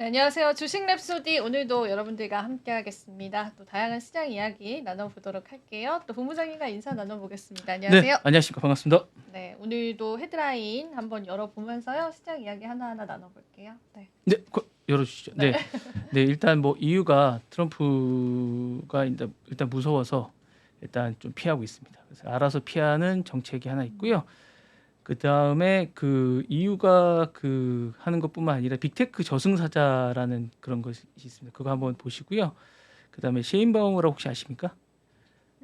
네, 안녕하세요. 주식 랩소디 오늘도 여러분들과 함께하겠습니다. 또 다양한 시장 이야기 나눠보도록 할게요. 또 본부장님과 인사 나눠보겠습니다. 네, 안녕하세요. 안녕하십니까. 반갑습니다. 네, 오늘도 헤드라인 한번 열어보면서요. 시장 이야기 하나하나 나눠볼게요. 네. 네, 열어주시죠. 네. 네, 일단 뭐 이유가 트럼프가 일단 무서워서 일단 좀 피하고 있습니다. 그래서 알아서 피하는 정책이 하나 있고요. 그 다음에 그 이유가 그 하는 것뿐만 아니라 빅테크 저승사자라는 그런 것이 있습니다. 그거 한번 보시고요. 그 다음에 셰인바우어라고 혹시 아십니까?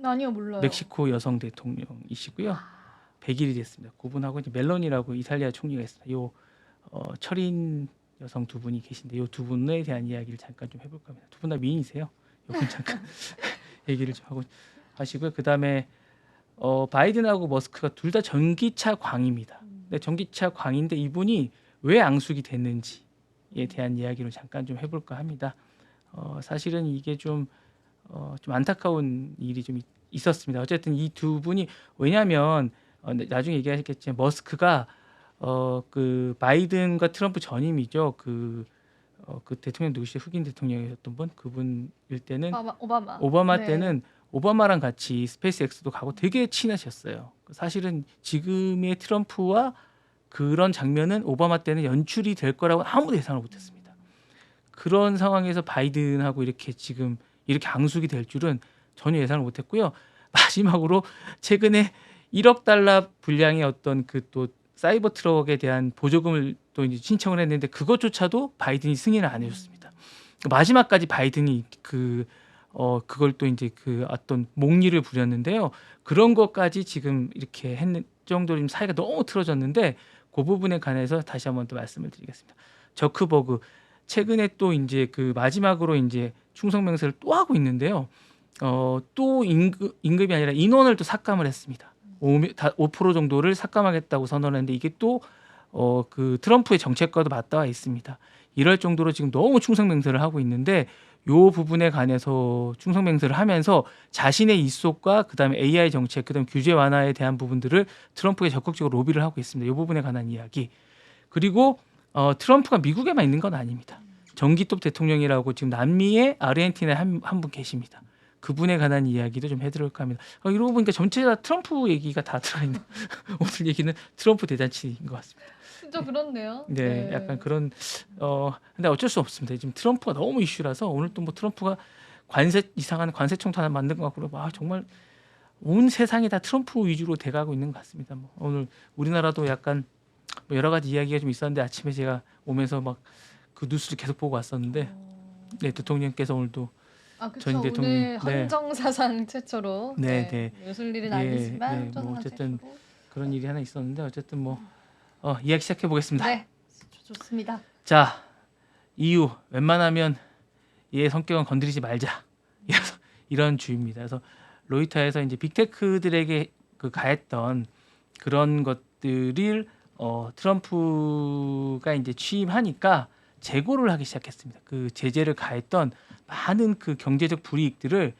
아니요, 몰라요. 멕시코 여성 대통령이시고요. 100일이 됐습니다. 그분하고 이제 멜로니라고 이탈리아 총리가 있습니다. 요 철인 여성 두 분이 계신데 요 두 분에 대한 이야기를 잠깐 좀 해볼까 합니다. 두 분 다 미인이세요. 요분 잠깐 얘기를 좀 하고 하시고요. 그 다음에 바이든하고 머스크가 둘 다 전기차 광입니다. 근데 전기차 광인데 이분이 왜 앙숙이 됐는지에 대한 이야기를 잠깐 좀 해볼까 합니다. 사실은 이게 좀 안타까운 일이 좀 있었습니다. 어쨌든 이 두 분이 왜냐하면 나중에 얘기하겠지만 머스크가 그 바이든과 트럼프 전임이죠. 그 대통령 누구시죠? 흑인 대통령이었던 분 그분일 때는 오바마 네. 때는 오바마랑 같이 스페이스X도 가고 되게 친하셨어요. 사실은 지금의 트럼프와 그런 장면은 오바마 때는 연출이 될 거라고 아무도 예상을 못했습니다. 그런 상황에서 바이든하고 이렇게 지금 이렇게 앙숙이 될 줄은 전혀 예상을 못했고요. 마지막으로 최근에 1억 달러 분량의 어떤 그 또 사이버 트럭에 대한 보조금을 또 이제 신청을 했는데 그것조차도 바이든이 승인을 안 해줬습니다. 마지막까지 바이든이 그걸 또 이제 그 어떤 목리를 부렸는데요. 그런 것까지 지금 이렇게 했는 정도로 사이가 너무 틀어졌는데 그 부분에 관해서 다시 한번 또 말씀을 드리겠습니다. 저크버그 최근에 또 이제 그 마지막으로 이제 충성 맹세를 또 하고 있는데요. 또 임금이 아니라 인원을 또 삭감을 했습니다. 5% 정도를 삭감하겠다고 선언했는데 이게 또 그 트럼프의 정책과도 맞닿아 있습니다. 이럴 정도로 지금 너무 충성 맹세를 하고 있는데 요 부분에 관해서 충성 맹세를 하면서 자신의 입속과 그다음에 AI 정책, 그다음에 규제 완화에 대한 부분들을 트럼프에 적극적으로 로비를 하고 있습니다. 이 부분에 관한 이야기. 그리고 트럼프가 미국에만 있는 건 아닙니다. 전기톱 대통령이라고 지금 남미의 아르헨티나에 한 분 계십니다. 그분에 관한 이야기도 좀 해드릴까 합니다. 이러고 보니까 전체 다 트럼프 얘기가 다 들어있는 오늘 얘기는 트럼프 대잔치인 것 같습니다. 진짜 그렇네요. 네, 약간 그런 근데 어쩔 수 없습니다. 지금 트럼프가 너무 이슈라서 오늘 또 뭐 트럼프가 이상한 관세 청구 하나 만든 것 같고 정말 온 세상이 다 트럼프 위주로 돼가고 있는 것 같습니다. 뭐 오늘 우리나라도 약간 뭐 여러 가지 이야기가 좀 있었는데 아침에 제가 오면서 막 그 뉴스를 계속 보고 왔었는데 네, 대통령께서 오늘도 그렇죠. 오늘 헌정사상 최초로 웃을 일은 아니지만 뭐 어쨌든 최초로. 그런 일이 하나 있었는데 어쨌든 뭐 이야기 시작해 보겠습니다. 네, 좋습니다. 자, 이유 웬만하면 얘의 성격은 건드리지 말자. 이런 주의입니다. 그래서 로이터에서 이제 빅테크들에게 가했던 그런 것들을 트럼프가 이제 취임하니까 재고를 하기 시작했습니다. 그 제재를 가했던 많은 그 경제적 불이익들을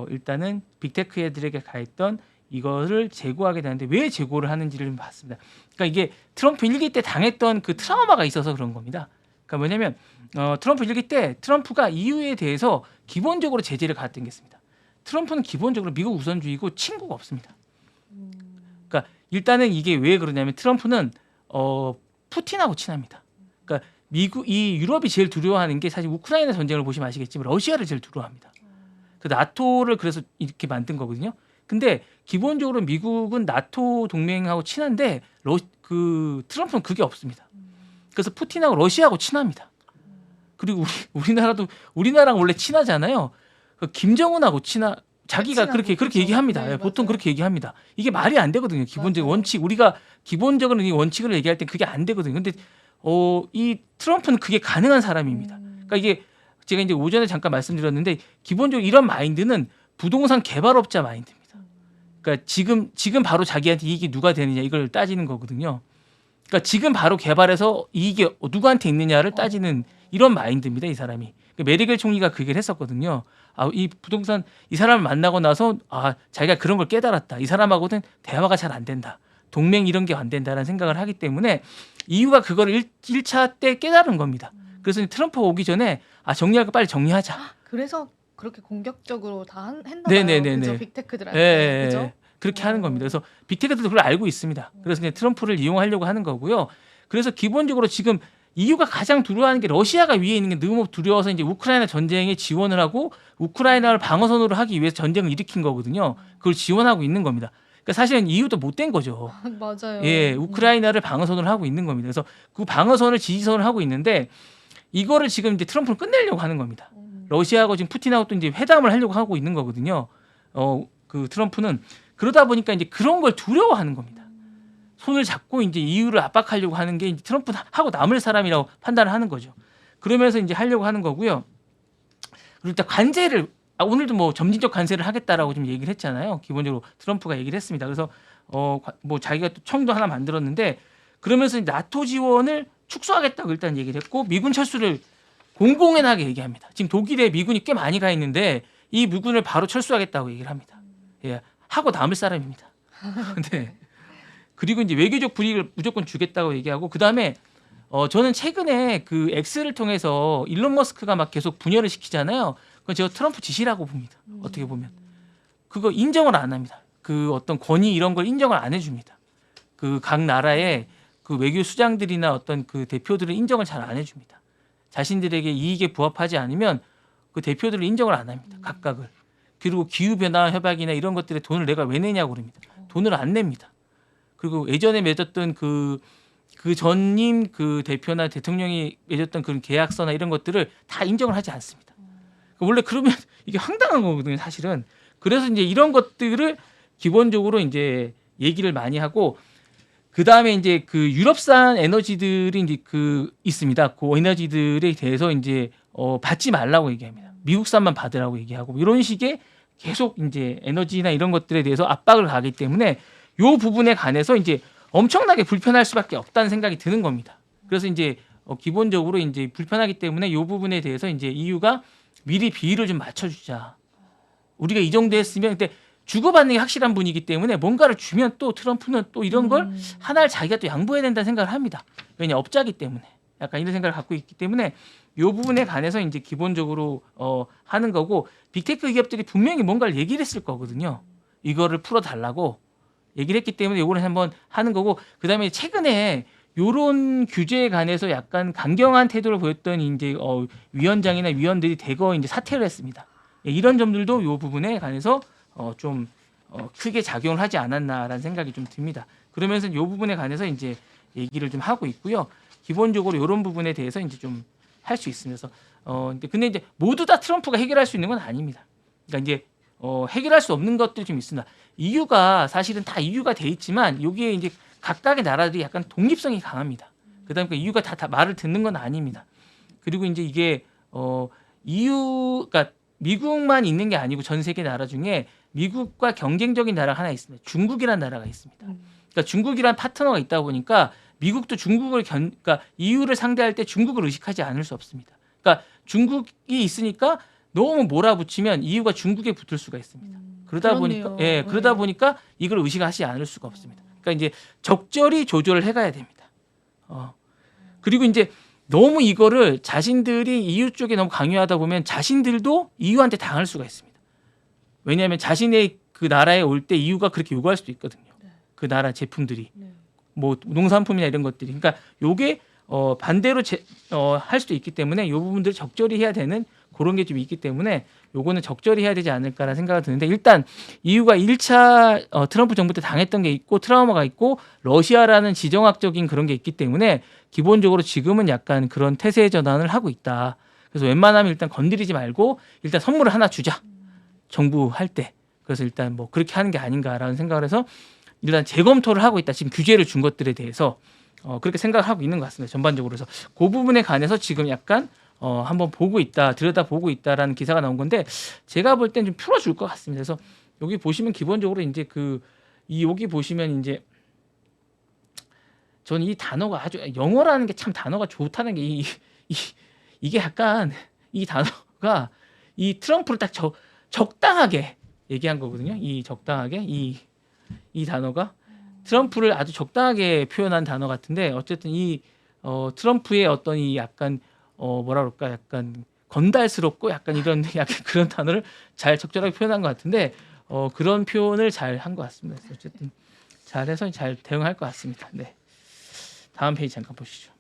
일단은 빅테크 애들에게 가했던 이거를 재고하게 되는데 왜 재고를 하는지를 좀 봤습니다. 그러니까 이게 트럼프 1기 때 당했던 그 트라우마가 있어서 그런 겁니다. 그러니까 뭐냐면 트럼프 1기 때 트럼프가 EU에 대해서 기본적으로 제재를 가했던 게 있습니다. 트럼프는 기본적으로 미국 우선주의고 친구가 없습니다. 그러니까 일단은 이게 왜 그러냐면 트럼프는 푸틴하고 친합니다. 그러니까 이 유럽이 제일 두려워하는 게 사실 우크라이나 전쟁을 보시면 아시겠지만 러시아를 제일 두려워합니다. 그 나토를 그래서 이렇게 만든 거거든요. 근데 기본적으로 미국은 나토 동맹하고 친한데 그 트럼프는 그게 없습니다. 그래서 푸틴하고 러시아하고 친합니다. 그리고 우리나라랑 원래 친하잖아요. 김정은하고 자기가 그렇게 얘기합니다. 네, 보통 맞아요. 그렇게 얘기합니다. 이게 말이 안 되거든요. 기본적인 원칙 우리가 기본적으로 이 원칙을 얘기할 때 그게 안 되거든요. 근데 이 트럼프는 그게 가능한 사람입니다. 그러니까 이게 제가 이제 오전에 잠깐 말씀드렸는데 기본적으로 이런 마인드는 부동산 개발업자 마인드입니다. 그러니까 지금 바로 자기한테 이익이 누가 되느냐 이걸 따지는 거거든요. 그러니까 지금 바로 개발해서 이익이 누구한테 있느냐를 따지는 이런 마인드입니다. 이 사람이. 메르켈 총리가 그 얘기를 했었거든요. 이 부동산 이 사람을 만나고 나서 자기가 그런 걸 깨달았다. 이 사람하고는 대화가 잘 안 된다. 동맹 이런 게 안 된다라는 생각을 하기 때문에 EU가 그거를 1차 때 깨달은 겁니다. 그래서 이제 트럼프가 오기 전에 정리할 거 빨리 정리하자. 그래서 그렇게 공격적으로 다 했나 봐요. 네네네네. 그죠? 예, 빅테크들한테. 예, 예. 그죠? 그렇게 하는 겁니다. 그래서 빅테크들도 그걸 알고 있습니다. 그래서 그냥 트럼프를 이용하려고 하는 거고요. 그래서 기본적으로 지금 EU가 가장 두려워하는 게 러시아가 위에 있는 게 너무 두려워서 이제 우크라이나 전쟁에 지원을 하고 우크라이나를 방어선으로 하기 위해서 전쟁을 일으킨 거거든요. 그걸 지원하고 있는 겁니다. 그러니까 사실은 EU도 못된 거죠. 맞아요. 예, 우크라이나를 방어선으로 하고 있는 겁니다. 그래서 그 방어선을 지지선을 하고 있는데 이거를 지금 이제 트럼프는 끝내려고 하는 겁니다. 러시아하고 지금 푸틴하고 또 이제 회담을 하려고 하고 있는 거거든요. 그 트럼프는 그러다 보니까 이제 그런 걸 두려워하는 겁니다. 손을 잡고 이제 EU를 압박하려고 하는 게 이제 트럼프는 하고 남을 사람이라고 판단을 하는 거죠. 그러면서 이제 하려고 하는 거고요. 그리고 일단 관세를 오늘도 뭐 점진적 관세를 하겠다라고 좀 얘기를 했잖아요. 기본적으로 트럼프가 얘기를 했습니다. 그래서 뭐 자기가 또 청도 하나 만들었는데 그러면서 나토 지원을 축소하겠다고 일단 얘기를 했고 미군 철수를 공공연하게 얘기합니다. 지금 독일에 미군이 꽤 많이 가 있는데 이 미군을 바로 철수하겠다고 얘기를 합니다. 예, 하고 남을 사람입니다. 네. 그리고 이제 외교적 불이익을 무조건 주겠다고 얘기하고 그 다음에 저는 최근에 그 X를 통해서 일론 머스크가 막 계속 분열을 시키잖아요. 그건 제가 트럼프 지시라고 봅니다. 어떻게 보면 그거 인정을 안 합니다. 그 어떤 권위 이런 걸 인정을 안 해줍니다. 그 각 나라의 그 외교 수장들이나 어떤 그 대표들은 인정을 잘 안 해줍니다. 자신들에게 이익에 부합하지 않으면 그 대표들을 인정을 안 합니다. 각각을. 그리고 기후변화 협약이나 이런 것들에 돈을 내가 왜 내냐고 그럽니다. 돈을 안 냅니다. 그리고 예전에 맺었던 그 전임 그 대표나 대통령이 맺었던 그런 계약서나 이런 것들을 다 인정을 하지 않습니다. 원래 그러면 이게 황당한 거거든요, 사실은. 그래서 이제 이런 것들을 기본적으로 이제 얘기를 많이 하고 그 다음에 이제 그 유럽산 에너지들이 이제 그 있습니다. 그 에너지들에 대해서 이제 받지 말라고 얘기합니다. 미국산만 받으라고 얘기하고 뭐 이런 식의 계속 이제 에너지나 이런 것들에 대해서 압박을 가기 때문에 요 부분에 관해서 이제 엄청나게 불편할 수밖에 없다는 생각이 드는 겁니다. 그래서 이제 기본적으로 이제 불편하기 때문에 요 부분에 대해서 이제 EU가 미리 비율을 좀 맞춰주자. 우리가 이 정도 했으면 근데 주고받는 게 확실한 분이기 때문에 뭔가를 주면 또 트럼프는 또 이런 걸 하나를 자기가 또 양보해야 된다는 생각을 합니다. 왜냐 업자기 때문에 약간 이런 생각을 갖고 있기 때문에 이 부분에 관해서 이제 기본적으로 하는 거고 빅테크 기업들이 분명히 뭔가를 얘기를 했을 거거든요. 이거를 풀어달라고 얘기를 했기 때문에 이거를 한번 하는 거고 그다음에 최근에 요런 규제에 관해서 약간 강경한 태도를 보였던 이제 위원장이나 위원들이 대거 이제 사퇴를 했습니다. 예, 이런 점들도 요 부분에 관해서 좀 크게 작용을 하지 않았나라는 생각이 좀 듭니다. 그러면서 요 부분에 관해서 이제 얘기를 좀 하고 있고요. 기본적으로 이런 부분에 대해서 이제 좀 할 수 있으면서 근데 이제 모두 다 트럼프가 해결할 수 있는 건 아닙니다. 그러니까 이제 해결할 수 없는 것들이 좀 있습니다. EU가 사실은 다 EU가 돼 있지만 여기에 이제 각각의 나라들이 약간 독립성이 강합니다. 그다음에 EU가 다 말을 듣는 건 아닙니다. 그리고 이제 이게 그러니까 미국만 있는 게 아니고 전 세계 나라 중에 미국과 경쟁적인 나라가 하나 있습니다. 중국이라는 나라가 있습니다. 그러니까 중국이라는 파트너가 있다 보니까 미국도 중국을 그러니까 EU를 상대할 때 중국을 의식하지 않을 수 없습니다. 그러니까 중국이 있으니까 너무 몰아붙이면 EU가 중국에 붙을 수가 있습니다. 그러다 그렇네요. 보니까 그러다 보니까 이걸 의식하지 않을 수가 없습니다. 그러니까 이제 적절히 조절을 해가야 됩니다. 그리고 이제 너무 이거를 자신들이 EU 쪽에 너무 강요하다 보면 자신들도 EU한테 당할 수가 있습니다. 왜냐하면 자신의 그 나라에 올 때 EU가 그렇게 요구할 수도 있거든요. 그 나라 제품들이 뭐 농산품이나 이런 것들이 그러니까 요게 반대로 할 수도 있기 때문에 요 부분들을 적절히 해야 되는 그런 게 좀 있기 때문에 요거는 적절히 해야 되지 않을까라는 생각이 드는데 일단 EU가 1차 트럼프 정부 때 당했던 게 있고 트라우마가 있고 러시아라는 지정학적인 그런 게 있기 때문에 기본적으로 지금은 약간 그런 태세 전환을 하고 있다. 그래서 웬만하면 일단 건드리지 말고 일단 선물을 하나 주자. 정부 할 때. 그래서 일단 뭐 그렇게 하는 게 아닌가라는 생각을 해서 일단 재검토를 하고 있다. 지금 규제를 준 것들에 대해서 그렇게 생각을 하고 있는 것 같습니다. 전반적으로. 그래서 그 부분에 관해서 지금 약간 한번 보고 있다, 들여다보고 있다라는 기사가 나온 건데 제가 볼 땐 좀 풀어줄 것 같습니다. 그래서 여기 보시면 기본적으로 이제 여기 보시면 이제 저는 이 단어가 아주 영어라는 게 참 단어가 좋다는 게 이게 약간 이 단어가 이 트럼프를 딱 적당하게 얘기한 거거든요. 이 적당하게 이 단어가 트럼프를 아주 적당하게 표현한 단어 같은데 어쨌든 이 트럼프의 어떤 이 약간 뭐라 그럴까 약간 건달스럽고 약간 이런 약간 그런 단어를 잘 적절하게 표현한 것 같은데 그런 표현을 잘 한 것 같습니다. 그래서 어쨌든 잘해서 잘 대응할 것 같습니다. 네. 다음 페이지 잠깐 보시죠.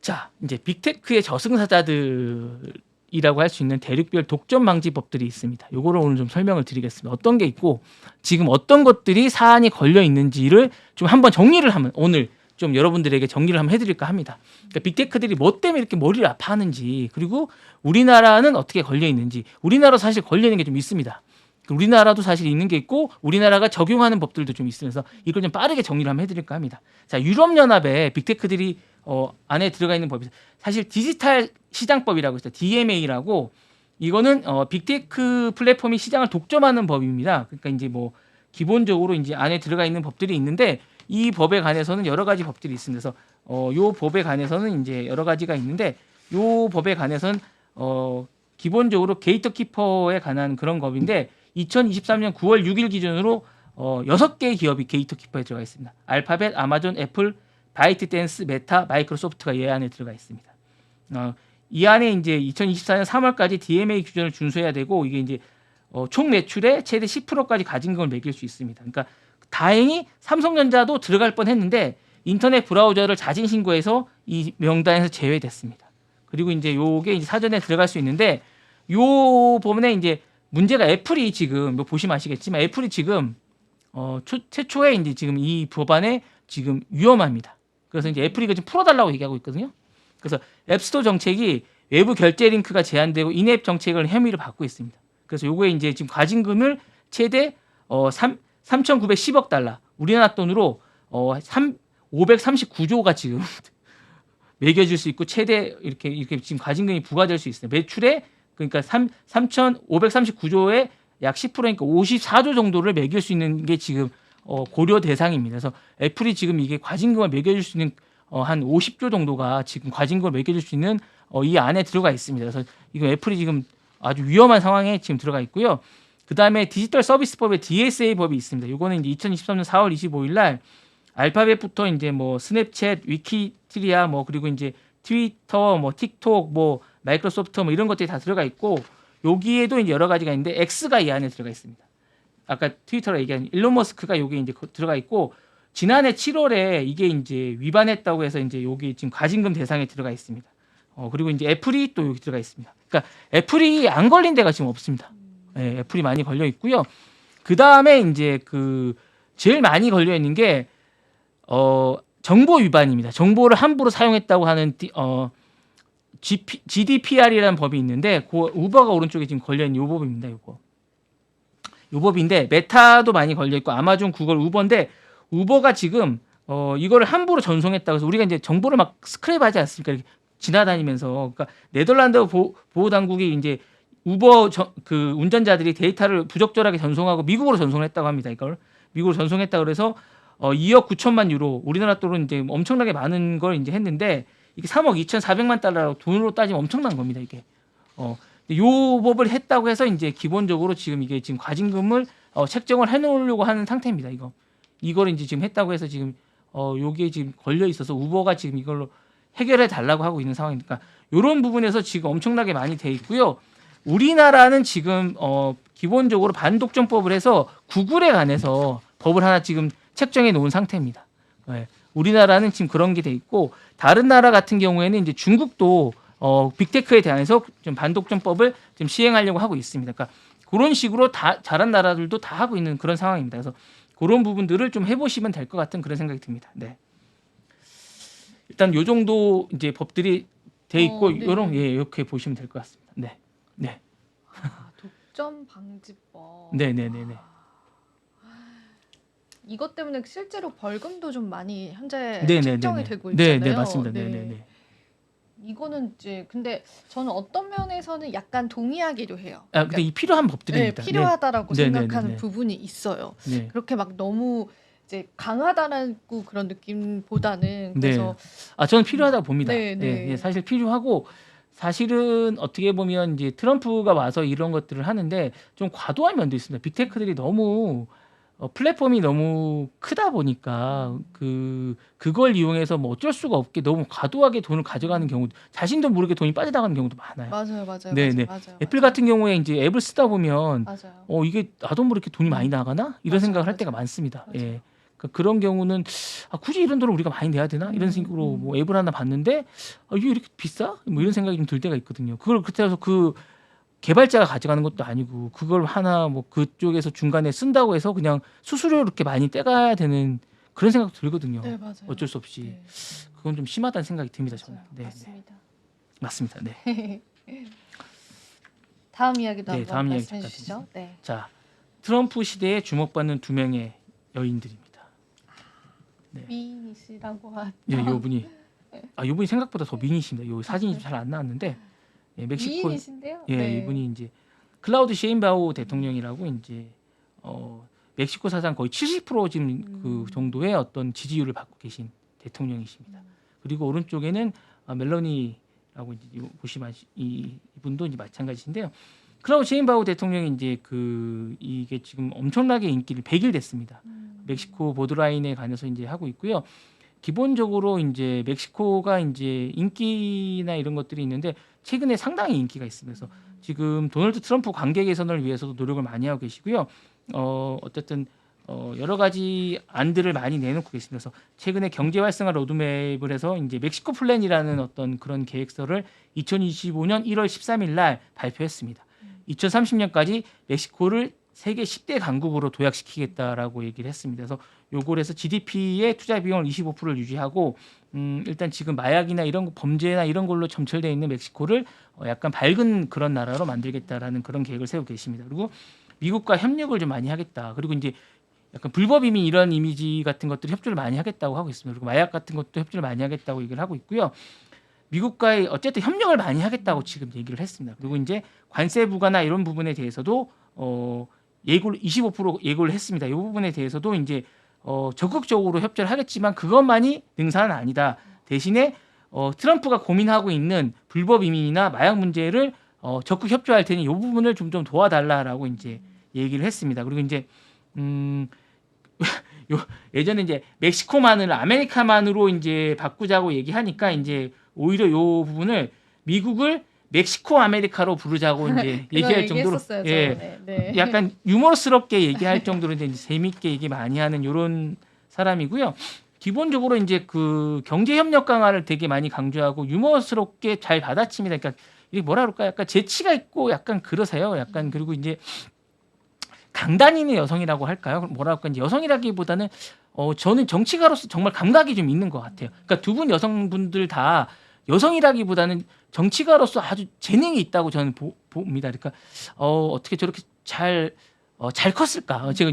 자, 이제 빅테크의 저승사자들이라고 할 수 있는 대륙별 독점 방지법들이 있습니다. 요거를 오늘 좀 설명을 드리겠습니다. 어떤 게 있고 지금 어떤 것들이 사안이 걸려 있는지를 좀 한번 정리를 하면 오늘 좀 여러분들에게 정리를 한번 해드릴까 합니다. 그러니까 빅테크들이 뭐 때문에 이렇게 머리를 아파하는지 그리고 우리나라는 어떻게 걸려 있는지 우리나라 사실 걸려 있는 게 좀 있습니다. 우리나라도 사실 있는 게 있고 우리나라가 적용하는 법들도 좀 있으면서 이걸 좀 빠르게 정리를 한번 해드릴까 합니다. 자, 유럽연합에 빅테크들이 안에 들어가 있는 법이 사실 디지털 시장법이라고 있어요. DMA라고 이거는 빅테크 플랫폼이 시장을 독점하는 법입니다. 그러니까 이제 뭐 기본적으로 이제 안에 들어가 있는 법들이 있는데 이 법에 관해서는 여러 가지 법들이 있습니다. 그래서 요 법에 관해서는 이제 여러 가지가 있는데 요 법에 관해서는 기본적으로 게이트키퍼에 관한 그런 법인데 2023년 9월 6일 기준으로 6개의 기업이 게이트키퍼에 들어가 있습니다. 알파벳, 아마존, 애플, 바이트댄스, 메타, 마이크로소프트가 이 안에 들어가 있습니다. 이 안에 이제 2024년 3월까지 DMA 규정을 준수해야 되고 이게 이제 총 매출의 최대 10%까지 가진금을 매길 수 있습니다. 그러니까 다행히 삼성전자도 들어갈 뻔했는데 인터넷 브라우저를 자진 신고해서 이 명단에서 제외됐습니다. 그리고 이제 요게 이제 사전에 들어갈 수 있는데 요 부분에 이제 문제가 애플이 지금 뭐 보시면 아시겠지만 애플이 지금 최초에 이제 지금 이 법안에 지금 위험합니다. 그래서 이제 애플이 이거 좀 풀어달라고 얘기하고 있거든요. 그래서 앱스토어 정책이 외부 결제 링크가 제한되고 인앱 정책을 혐의를 받고 있습니다. 그래서 요거에 이제 지금 과징금을 최대 3,910억 달러 우리나라 돈으로 539조가 지금 매겨질 수 있고 최대 이렇게 지금 과징금이 부과될 수 있어요. 매출에 그러니까 3,539조의 약 10%니까 54조 정도를 매길 수 있는 게 지금 고려 대상입니다. 그래서 애플이 지금 이게 과징금을 매겨줄 수 있는 한 50조 정도가 지금 과징금을 매겨줄 수 있는 이 안에 들어가 있습니다. 그래서 이거 애플이 지금 아주 위험한 상황에 지금 들어가 있고요. 그 다음에 디지털 서비스법의 DSA 법이 있습니다. 이거는 이제 2023년 4월 25일 날 알파벳부터 이제 뭐 스냅챗, 위키트리아 뭐 그리고 이제 트위터, 뭐 틱톡, 뭐 마이크로소프트 뭐 이런 것들이 다 들어가 있고 여기에도 이제 여러 가지가 있는데 X가 이 안에 들어가 있습니다. 아까 트위터로 얘기한 일론 머스크가 여기 이제 들어가 있고 지난해 7월에 이게 이제 위반했다고 해서 이제 여기 지금 과징금 대상에 들어가 있습니다. 그리고 이제 애플이 또 여기 들어가 있습니다. 그러니까 애플이 안 걸린 데가 지금 없습니다. 네, 애플이 많이 걸려 있고요. 그 다음에 이제 그 제일 많이 걸려 있는 게 정보 위반입니다. 정보를 함부로 사용했다고 하는 GDPR이라는 법이 있는데 그 우버가 오른쪽에 지금 걸려 있는 요 법입니다. 요거. 요 법인데 메타도 많이 걸려 있고 아마존, 구글, 우버인데 우버가 지금 이거를 함부로 전송했다고 해서 우리가 이제 정보를 막 스크랩하지 않습니까? 이렇게 지나다니면서 그러니까 네덜란드 보호 당국이 이제 우버 그 운전자들이 데이터를 부적절하게 전송하고 미국으로 전송을 했다고 합니다. 이걸 미국으로 전송했다고 그래서 2억 9천만 유로 우리나라 돈으로 이제 엄청나게 많은 걸 이제 했는데 이게 3억 2,400만 달러라고 돈으로 따지면 엄청난 겁니다. 이게 요 법을 했다고 해서 이제 기본적으로 지금 이게 지금 과징금을 책정을 해놓으려고 하는 상태입니다. 이거를 이제 지금 했다고 해서 지금 요게 지금 걸려 있어서 우버가 지금 이걸로 해결해 달라고 하고 있는 상황이니까 이런 부분에서 지금 엄청나게 많이 돼 있고요. 우리나라는 지금 기본적으로 반독점법을 해서 구글에 관해서 법을 하나 지금 책정해 놓은 상태입니다. 네. 우리나라는 지금 그런 게 돼 있고 다른 나라 같은 경우에는 이제 중국도 빅테크에 대해서 좀 반독점법을 좀 시행하려고 하고 있습니다. 그러니까 그런 식으로 다 잘한 나라들도 다 하고 있는 그런 상황입니다. 그래서 그런 부분들을 좀 해보시면 될 것 같은 그런 생각이 듭니다. 네. 일단 요 정도 이제 법들이 돼 있고 네. 이렇게 보시면 될 것 같습니다. 네, 네, 독점 방지법. 네, 네, 네, 네. 이것 때문에 실제로 벌금도 좀 많이 현재 네, 네, 책정이 네, 네. 되고 있잖아요. 네, 네, 맞습니다. 네, 네, 네. 이거는 이제 근데 저는 어떤 면에서는 약간 동의하기도 해요. 근데 이 필요한 법들입니다. 필요하다라고 네, 네, 생각하는 네, 네. 부분이 있어요. 네. 그렇게 막 너무 이제 강하다라고 그런 느낌보다는 네. 그래서 저는 필요하다고 봅니다. 네, 네. 네, 사실 필요하고 사실은 어떻게 보면 이제 트럼프가 와서 이런 것들을 하는데 좀 과도한 면도 있습니다. 빅테크들이 너무 플랫폼이 너무 크다 보니까 그걸 이용해서 뭐 어쩔 수가 없게 너무 과도하게 돈을 가져가는 경우, 자신도 모르게 돈이 빠져나가는 경우도 많아요. 맞아요, 맞아요, 네네. 맞아요. 애플 같은 경우에 이제 앱을 쓰다 보면 맞아요. 이게 나도 모르게 돈이 많이 나가나 이런 맞아요, 생각을 할 맞아요. 때가 많습니다. 맞아요. 예. 그러니까 그런 경우는 굳이 이런 돈을 우리가 많이 내야 되나 이런 식으로 뭐 앱을 하나 봤는데 이게 이렇게 비싸? 뭐 이런 생각이 좀 들 때가 있거든요. 그걸 그렇게 해서 그 개발자가 가져가는 것도 아니고 그걸 하나 뭐 그쪽에서 중간에 쓴다고 해서 그냥 수수료 이렇게 많이 떼가야 되는 그런 생각도 들거든요. 네, 맞아요. 어쩔 수 없이 네, 그건 좀 심하다는 생각이 듭니다. 저는. 맞아요. 네, 네. 맞습니다. 맞습니다. 네. 다음 이야기도 네, 한번 다음 이야기 말씀해 주시죠. 네. 자, 트럼프 시대에 주목받는 두 명의 여인들입니다. 네. 미인이시라고 하죠. 예, 요분이 요분이 생각보다 더 미인이십니다. 요 사진이 잘 안 나왔는데 멕시코 미인이신데요? 예, 네. 이분이 이제 클라우드 셰인바우 대통령이라고 이제 멕시코 사상 거의 70% 지금 그 정도의 어떤 지지율을 받고 계신 대통령이십니다. 그리고 오른쪽에는 멜로니라고 이제 보시면 이분도 이제 마찬가지인데요. 클라우드 셰인바우 대통령이 이제 이게 지금 엄청나게 인기를 100일 됐습니다. 멕시코 보드라인에 관해서 이제 하고 있고요. 기본적으로 이제 멕시코가 이제 인기나 이런 것들이 있는데 최근에 상당히 인기가 있습니다. 그래서 지금 도널드 트럼프 관계 개선을 위해서도 노력을 많이 하고 계시고요. 어쨌든 여러 가지 안들을 많이 내놓고 계십니다. 그래서 최근에 경제 활성화 로드맵을 해서 이제 멕시코 플랜이라는 어떤 그런 계획서를 2025년 1월 13일 날 발표했습니다. 2030년까지 멕시코를 세계 10대 강국으로 도약시키겠다라고 얘기를 했습니다. 그래서 요걸 해서 GDP의 투자 비용을 25%를 유지하고 일단 지금 마약이나 이런 범죄나 이런 걸로 점철되어 있는 멕시코를 약간 밝은 그런 나라로 만들겠다라는 그런 계획을 세우고 계십니다. 그리고 미국과 협력을 좀 많이 하겠다. 그리고 이제 약간 불법 이민 이런 이미지 같은 것들 협조를 많이 하겠다고 하고 있습니다. 그리고 마약 같은 것도 협조를 많이 하겠다고 얘기를 하고 있고요. 미국과의 어쨌든 협력을 많이 하겠다고 지금 얘기를 했습니다. 그리고 이제 관세 부과나 이런 부분에 대해서도 예고를 25% 예고를 했습니다. 이 부분에 대해서도 이제 적극적으로 협조를 하겠지만 그것만이 능사는 아니다. 대신에 트럼프가 고민하고 있는 불법 이민이나 마약 문제를 적극 협조할 테니 이 부분을 좀 도와달라라고 이제 얘기를 했습니다. 그리고 이제 예전에 이제 멕시코만을 아메리카만으로 이제 바꾸자고 얘기하니까 이제 오히려 이 부분을 미국을 멕시코 아메리카로 부르자고 이제 얘기할 정도로 네, 네. 약간 유머스럽게 얘기할 정도로 이제 재밌게 얘기 많이 하는 이런 사람이고요. 기본적으로 이제 그 경제 협력 강화를 되게 많이 강조하고 유머스럽게 잘 받아칩니다. 그러니까 이게 뭐라 그럴까? 약간 재치가 있고 약간 그러세요. 약간 그리고 이제 강단 있는 여성이라고 할까요? 뭐라 할까? 이제 여성이라기보다는 저는 정치가로서 정말 감각이 좀 있는 것 같아요. 그러니까 두 분 여성분들 다 여성이라기보다는 정치가로서 아주 재능이 있다고 저는 봅니다. 그러니까 어떻게 저렇게 잘 컸을까? 제가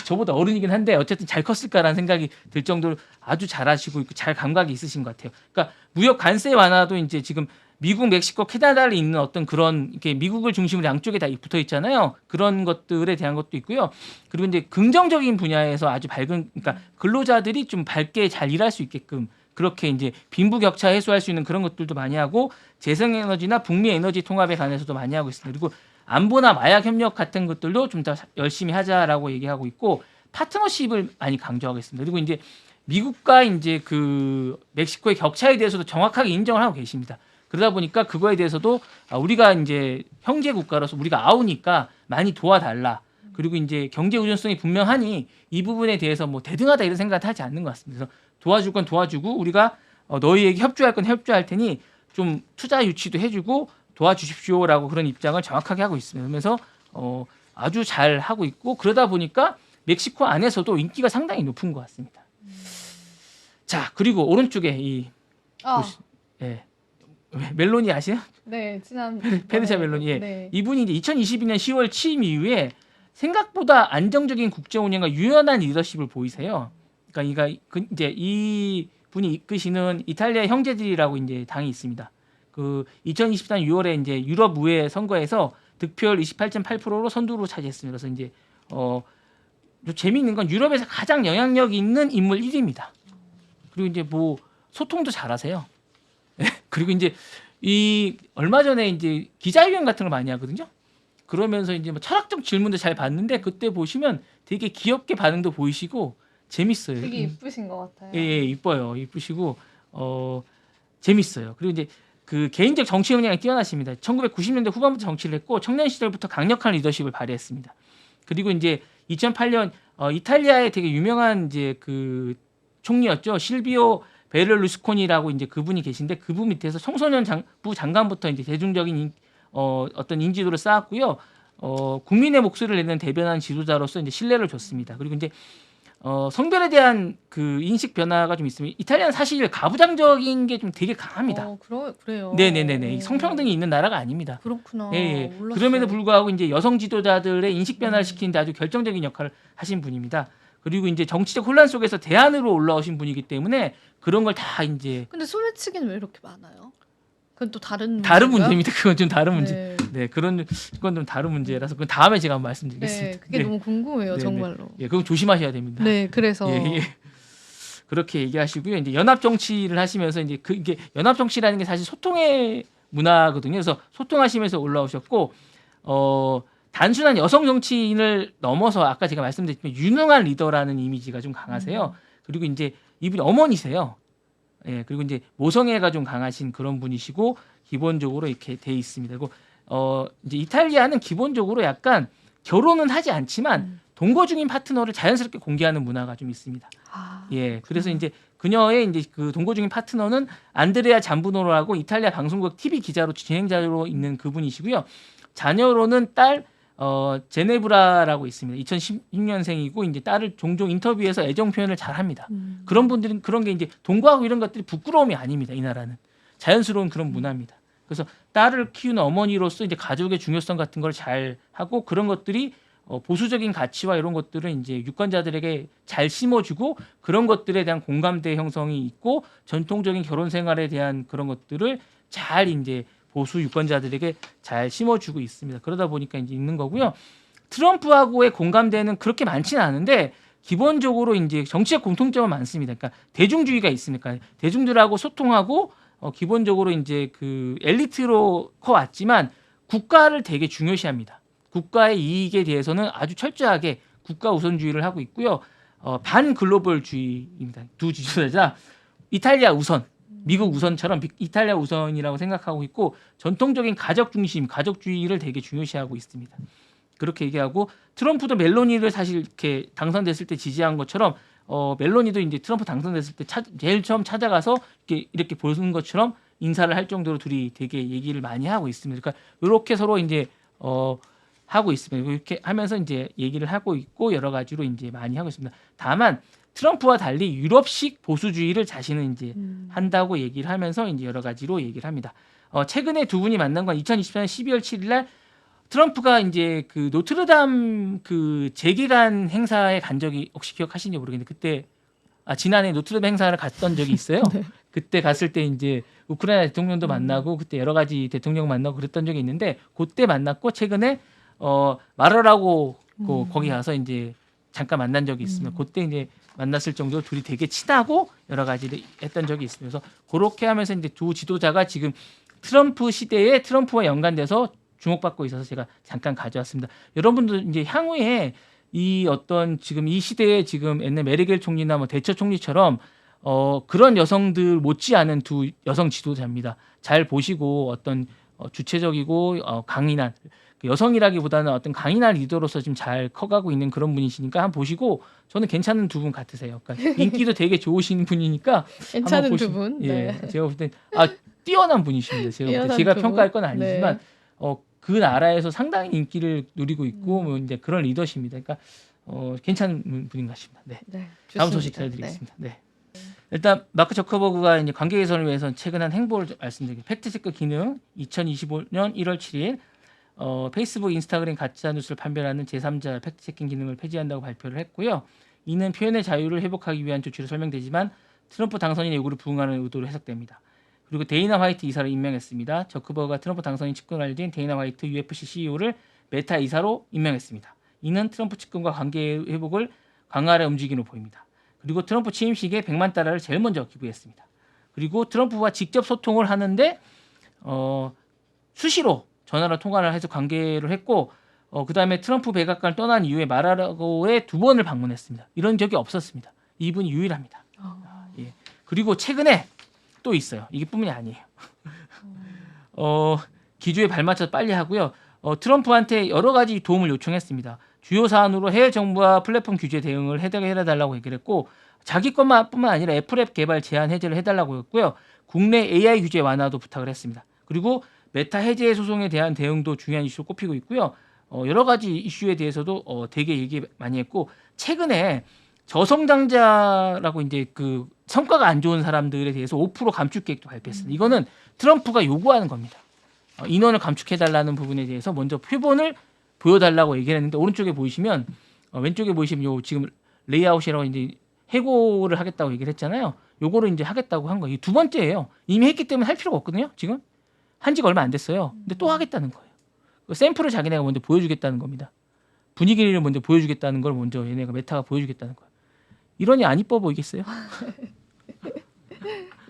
저보다 어른이긴 한데 어쨌든 잘 컸을까라는 생각이 들 정도로 아주 잘하시고 있고 잘 감각이 있으신 것 같아요. 그러니까 무역 관세 완화도 이제 지금 미국, 멕시코, 캐나다를 잇는 어떤 그런 이렇게 미국을 중심으로 양쪽에 다 붙어 있잖아요. 그런 것들에 대한 것도 있고요. 그리고 이제 긍정적인 분야에서 아주 그러니까 근로자들이 좀 밝게 잘 일할 수 있게끔 그렇게 이제 빈부격차 해소할 수 있는 그런 것들도 많이 하고 재생에너지나 북미 에너지 통합에 관해서도 많이 하고 있습니다. 그리고 안보나 마약 협력 같은 것들도 좀 더 열심히 하자라고 얘기하고 있고 파트너십을 많이 강조하고 있습니다. 그리고 이제 미국과 이제 그 멕시코의 격차에 대해서도 정확하게 인정을 하고 계십니다. 그러다 보니까 그거에 대해서도 우리가 이제 형제 국가로서 우리가 아우니까 많이 도와달라. 그리고 이제 경제 의존성이 분명하니 이 부분에 대해서 뭐 대등하다 이런 생각을 하지 않는 것 같습니다. 그래서 도와줄 건 도와주고 우리가 너희에게 협조할 건 협조할 테니 좀 투자 유치도 해주고 도와주십시오라고 그런 입장을 정확하게 하고 있습니다. 그러면서 아주 잘 하고 있고 그러다 보니까 멕시코 안에서도 인기가 상당히 높은 것 같습니다. 자 그리고 오른쪽에 예. 멜로니 아시나요? 네, 지난 페르샤 멜로니. 예. 네. 이분이 이제 2022년 10월 취임 이후에 생각보다 안정적인 국정 운영과 유연한 리더십을 보이세요. 그러니까 이제 이 분이 이끄시는 이탈리아 형제들이라고 이제 당이 있습니다. 그 2024년 6월에 이제 유럽 의회 선거에서 득표율 28.8%로 선두로 차지했습니다. 그래서 이제 재미있는 건 유럽에서 가장 영향력 있는 인물 1위입니다. 그리고 이제 뭐 소통도 잘하세요. 그리고 이제 얼마 전에 이제 기자회견 같은 걸 많이 하거든요. 그러면서 이제 뭐 철학적 질문도 잘 받는데 그때 보시면 되게 귀엽게 반응도 보이시고 재밌어요. 되게 이쁘신 것 같아요. 예, 예, 이뻐요. 이쁘시고 재밌어요. 그리고 이제 그 개인적 정치 역량이 뛰어나십니다. 1990년대 후반부터 정치를 했고 청년 시절부터 강력한 리더십을 발휘했습니다. 그리고 이제 2008년 이탈리아의 되게 유명한 이제 그 총리였죠. 실비오 베를루스코니라고 이제 그분이 계신데 그분 밑에서 청소년 부 장관부터 이제 대중적인 어떤 인지도를 쌓았고요. 국민의 목소리를 내는 대변한 지도자로서 이제 신뢰를 줬습니다. 그리고 이제 성별에 대한 그 인식 변화가 좀 있으면 이탈리아는 사실 가부장적인 게 좀 되게 강합니다. 그래요. 네네네네. 성평등이 있는 나라가 아닙니다. 그렇구나. 예, 예. 몰랐어요. 그럼에도 불구하고 이제 여성 지도자들의 인식 변화를 시키는데 아주 결정적인 역할을 하신 분입니다. 그리고 이제 정치적 혼란 속에서 대안으로 올라오신 분이기 때문에 그런 걸 다 이제 근데 소매치기는 왜 이렇게 많아요? 그건 또 다른 문제입니다. 그건 좀 다른 문제. 네. 네, 그건 좀 다른 문제라서 그건 다음에 제가 한번 말씀드리겠습니다. 네, 그게 네. 너무 궁금해요, 네, 정말로. 예, 그건 조심하셔야 됩니다. 네, 그래서 예, 예. 그렇게 얘기하시고요. 이제 연합 정치를 하시면서 이제 이게 연합 정치라는 게 사실 소통의 문화거든요. 그래서 소통하시면서 올라오셨고 단순한 여성 정치인을 넘어서 아까 제가 말씀드렸지만 유능한 리더라는 이미지가 좀 강하세요. 그리고 이제 이분이 어머니세요. 예, 그리고 이제 모성애가 좀 강하신 그런 분이시고 기본적으로 이렇게 돼 있습니다. 그리고 이제 이탈리아는 기본적으로 약간 결혼은 하지 않지만 동거 중인 파트너를 자연스럽게 공개하는 문화가 좀 있습니다. 예, 그래서 이제 그녀의 이제 그 동거 중인 파트너는 안드레아 잠부노라고 이탈리아 방송국 TV 기자로 진행자로 있는 그분이시고요. 자녀로는 딸 제네브라라고 있습니다. 2010년생이고 이제 딸을 종종 인터뷰에서 애정 표현을 잘 합니다. 그런 분들은 그런 게 이제 동거하고 이런 것들이 부끄러움이 아닙니다. 이 나라는 자연스러운 그런 문화입니다. 그래서 딸을 키우는 어머니로서 이제 가족의 중요성 같은 걸 잘 하고 그런 것들이 보수적인 가치와 이런 것들은 이제 유권자들에게 잘 심어주고 그런 것들에 대한 공감대 형성이 있고 전통적인 결혼 생활에 대한 그런 것들을 잘 이제 보수 유권자들에게 잘 심어주고 있습니다. 그러다 보니까 이제 있는 거고요. 트럼프하고의 공감대는 그렇게 많지는 않은데 기본적으로 이제 정치적 공통점은 많습니다. 그러니까 대중주의가 있으니까 대중들하고 소통하고 기본적으로 이제 그 엘리트로 커왔지만 국가를 되게 중요시합니다. 국가의 이익에 대해서는 아주 철저하게 국가 우선주의를 하고 있고요. 반글로벌주의입니다. 두 지도자 이탈리아 우선, 미국 우선처럼 이탈리아 우선이라고 생각하고 있고 전통적인 가족 중심, 가족주의를 되게 중요시하고 있습니다. 그렇게 얘기하고 트럼프도 멜로니를 사실 이렇게 당선됐을 때 지지한 것처럼 멜로니도 이제 트럼프 당선됐을 때 제일 처음 찾아가서 이렇게 보는 것처럼 인사를 할 정도로 둘이 되게 얘기를 많이 하고 있습니다. 그러니까 이렇게 서로 이제 하고 있습니다. 이렇게 하면서 이제 얘기를 하고 있고 여러 가지로 이제 많이 하고 있습니다. 다만 트럼프와 달리 유럽식 보수주의를 자신은 이제 한다고 얘기를 하면서 이제 여러 가지로 얘기를 합니다. 최근에 두 분이 만난 건 2024년 12월 7일 날 트럼프가 이제 그 노트르담 그 재개관 행사에 간 적이 혹시 기억하시는지 모르겠는데 그때 지난해 노트르담 행사를 갔던 적이 있어요. 네. 그때 갔을 때 이제 우크라이나 대통령도 만나고 그때 여러 가지 대통령 만나고 그랬던 적이 있는데 그때 만났고 최근에 말하라고 거기 가서 이제 잠깐 만난 적이 있습니다. 그때 이제 만났을 정도로 둘이 되게 친하고 여러 가지를 했던 적이 있습니다. 그래서 그렇게 하면서 이제 두 지도자가 지금 트럼프 시대에 트럼프와 연관돼서 주목받고 있어서 제가 잠깐 가져왔습니다. 여러분들 이제 향후에 이 어떤 지금 이 시대에 지금 옛날 메르켈 총리나 뭐 대처 총리처럼 그런 여성들 못지않은 두 여성 지도자입니다. 잘 보시고 어떤 주체적이고 강인한 여성이라기보다는 어떤 강인한 리더로서 지금 잘 커가고 있는 그런 분이시니까 한번 보시고 저는 괜찮은 두 분 같으세요. 그러니까 인기도 되게 좋으신 분이니까 괜찮은 두 분. 예, 네. 제가 볼 땐 뛰어난 분이십니다. 제가 평가할 건 아니지만 그 나라에서 상당히 인기를 누리고 있고 뭐 이제 그런 리더십입니다. 그러니까 괜찮은 분인 것 같습니다. 네. 네, 다음 소식 전해드리겠습니다. 네. 일단 마크 저커버그가 이제 관계 개선을 위해서 최근 한 행보를 말씀드리겠습니다. 팩트체크 기능 2025년 1월 7일 페이스북, 인스타그램 가짜 뉴스를 판별하는 제3자 팩트체킹 기능을 폐지한다고 발표를 했고요. 이는 표현의 자유를 회복하기 위한 조치로 설명되지만 트럼프 당선인의 요구를 부응하는 의도로 해석됩니다. 그리고 데이나 화이트 이사를 임명했습니다. 저커버그가 트럼프 당선인 측근으로 알려진 데이나 화이트 UFC CEO를 메타 이사로 임명했습니다. 이는 트럼프 측근과 관계 회복을 강화하려 움직임으로 보입니다. 그리고 트럼프 취임식에 100만 달러를 제일 먼저 기부했습니다. 그리고 트럼프와 직접 소통을 하는데 수시로 전화로 통화를 해서 관계를 했고 그다음에 트럼프 백악관을 떠난 이후에 마라라고에 2번을 방문했습니다. 이런 적이 없었습니다. 이분이 유일합니다. 예. 그리고 최근에 또 있어요. 이게 뿐만이 아니에요. 기조에 발맞춰서 빨리 하고요. 트럼프한테 여러 가지 도움을 요청했습니다. 주요 사안으로 해외 정부와 플랫폼 규제 대응을 해달라고 얘기를 했고 자기 것뿐만 아니라 애플앱 개발 제한 해제를 해달라고 했고요. 국내 AI 규제 완화도 부탁을 했습니다. 그리고 메타 해제 소송에 대한 대응도 중요한 이슈로 꼽히고 있고요. 여러 가지 이슈에 대해서도 되게 얘기 많이 했고 최근에 저성장자라고 이제 그 성과가 안 좋은 사람들에 대해서 5% 감축 계획도 발표했습니다. 이거는 트럼프가 요구하는 겁니다. 인원을 감축해달라는 부분에 대해서 먼저 표본을 보여달라고 얘기를 했는데 오른쪽에 보이시면 왼쪽에 보이시면 요 지금 레이아웃이라고 이제 해고를 하겠다고 얘기를 했잖아요. 요거를 이제 하겠다고 한 거예요. 이 두 번째예요. 이미 했기 때문에 할 필요가 없거든요. 지금 한 지가 얼마 안 됐어요. 근데 또 하겠다는 거예요. 샘플을 자기네가 먼저 보여주겠다는 겁니다. 분위기를 먼저 보여주겠다는 걸 먼저 얘네가 메타가 보여주겠다는 거예요. 이러니 안 이뻐 보이겠어요?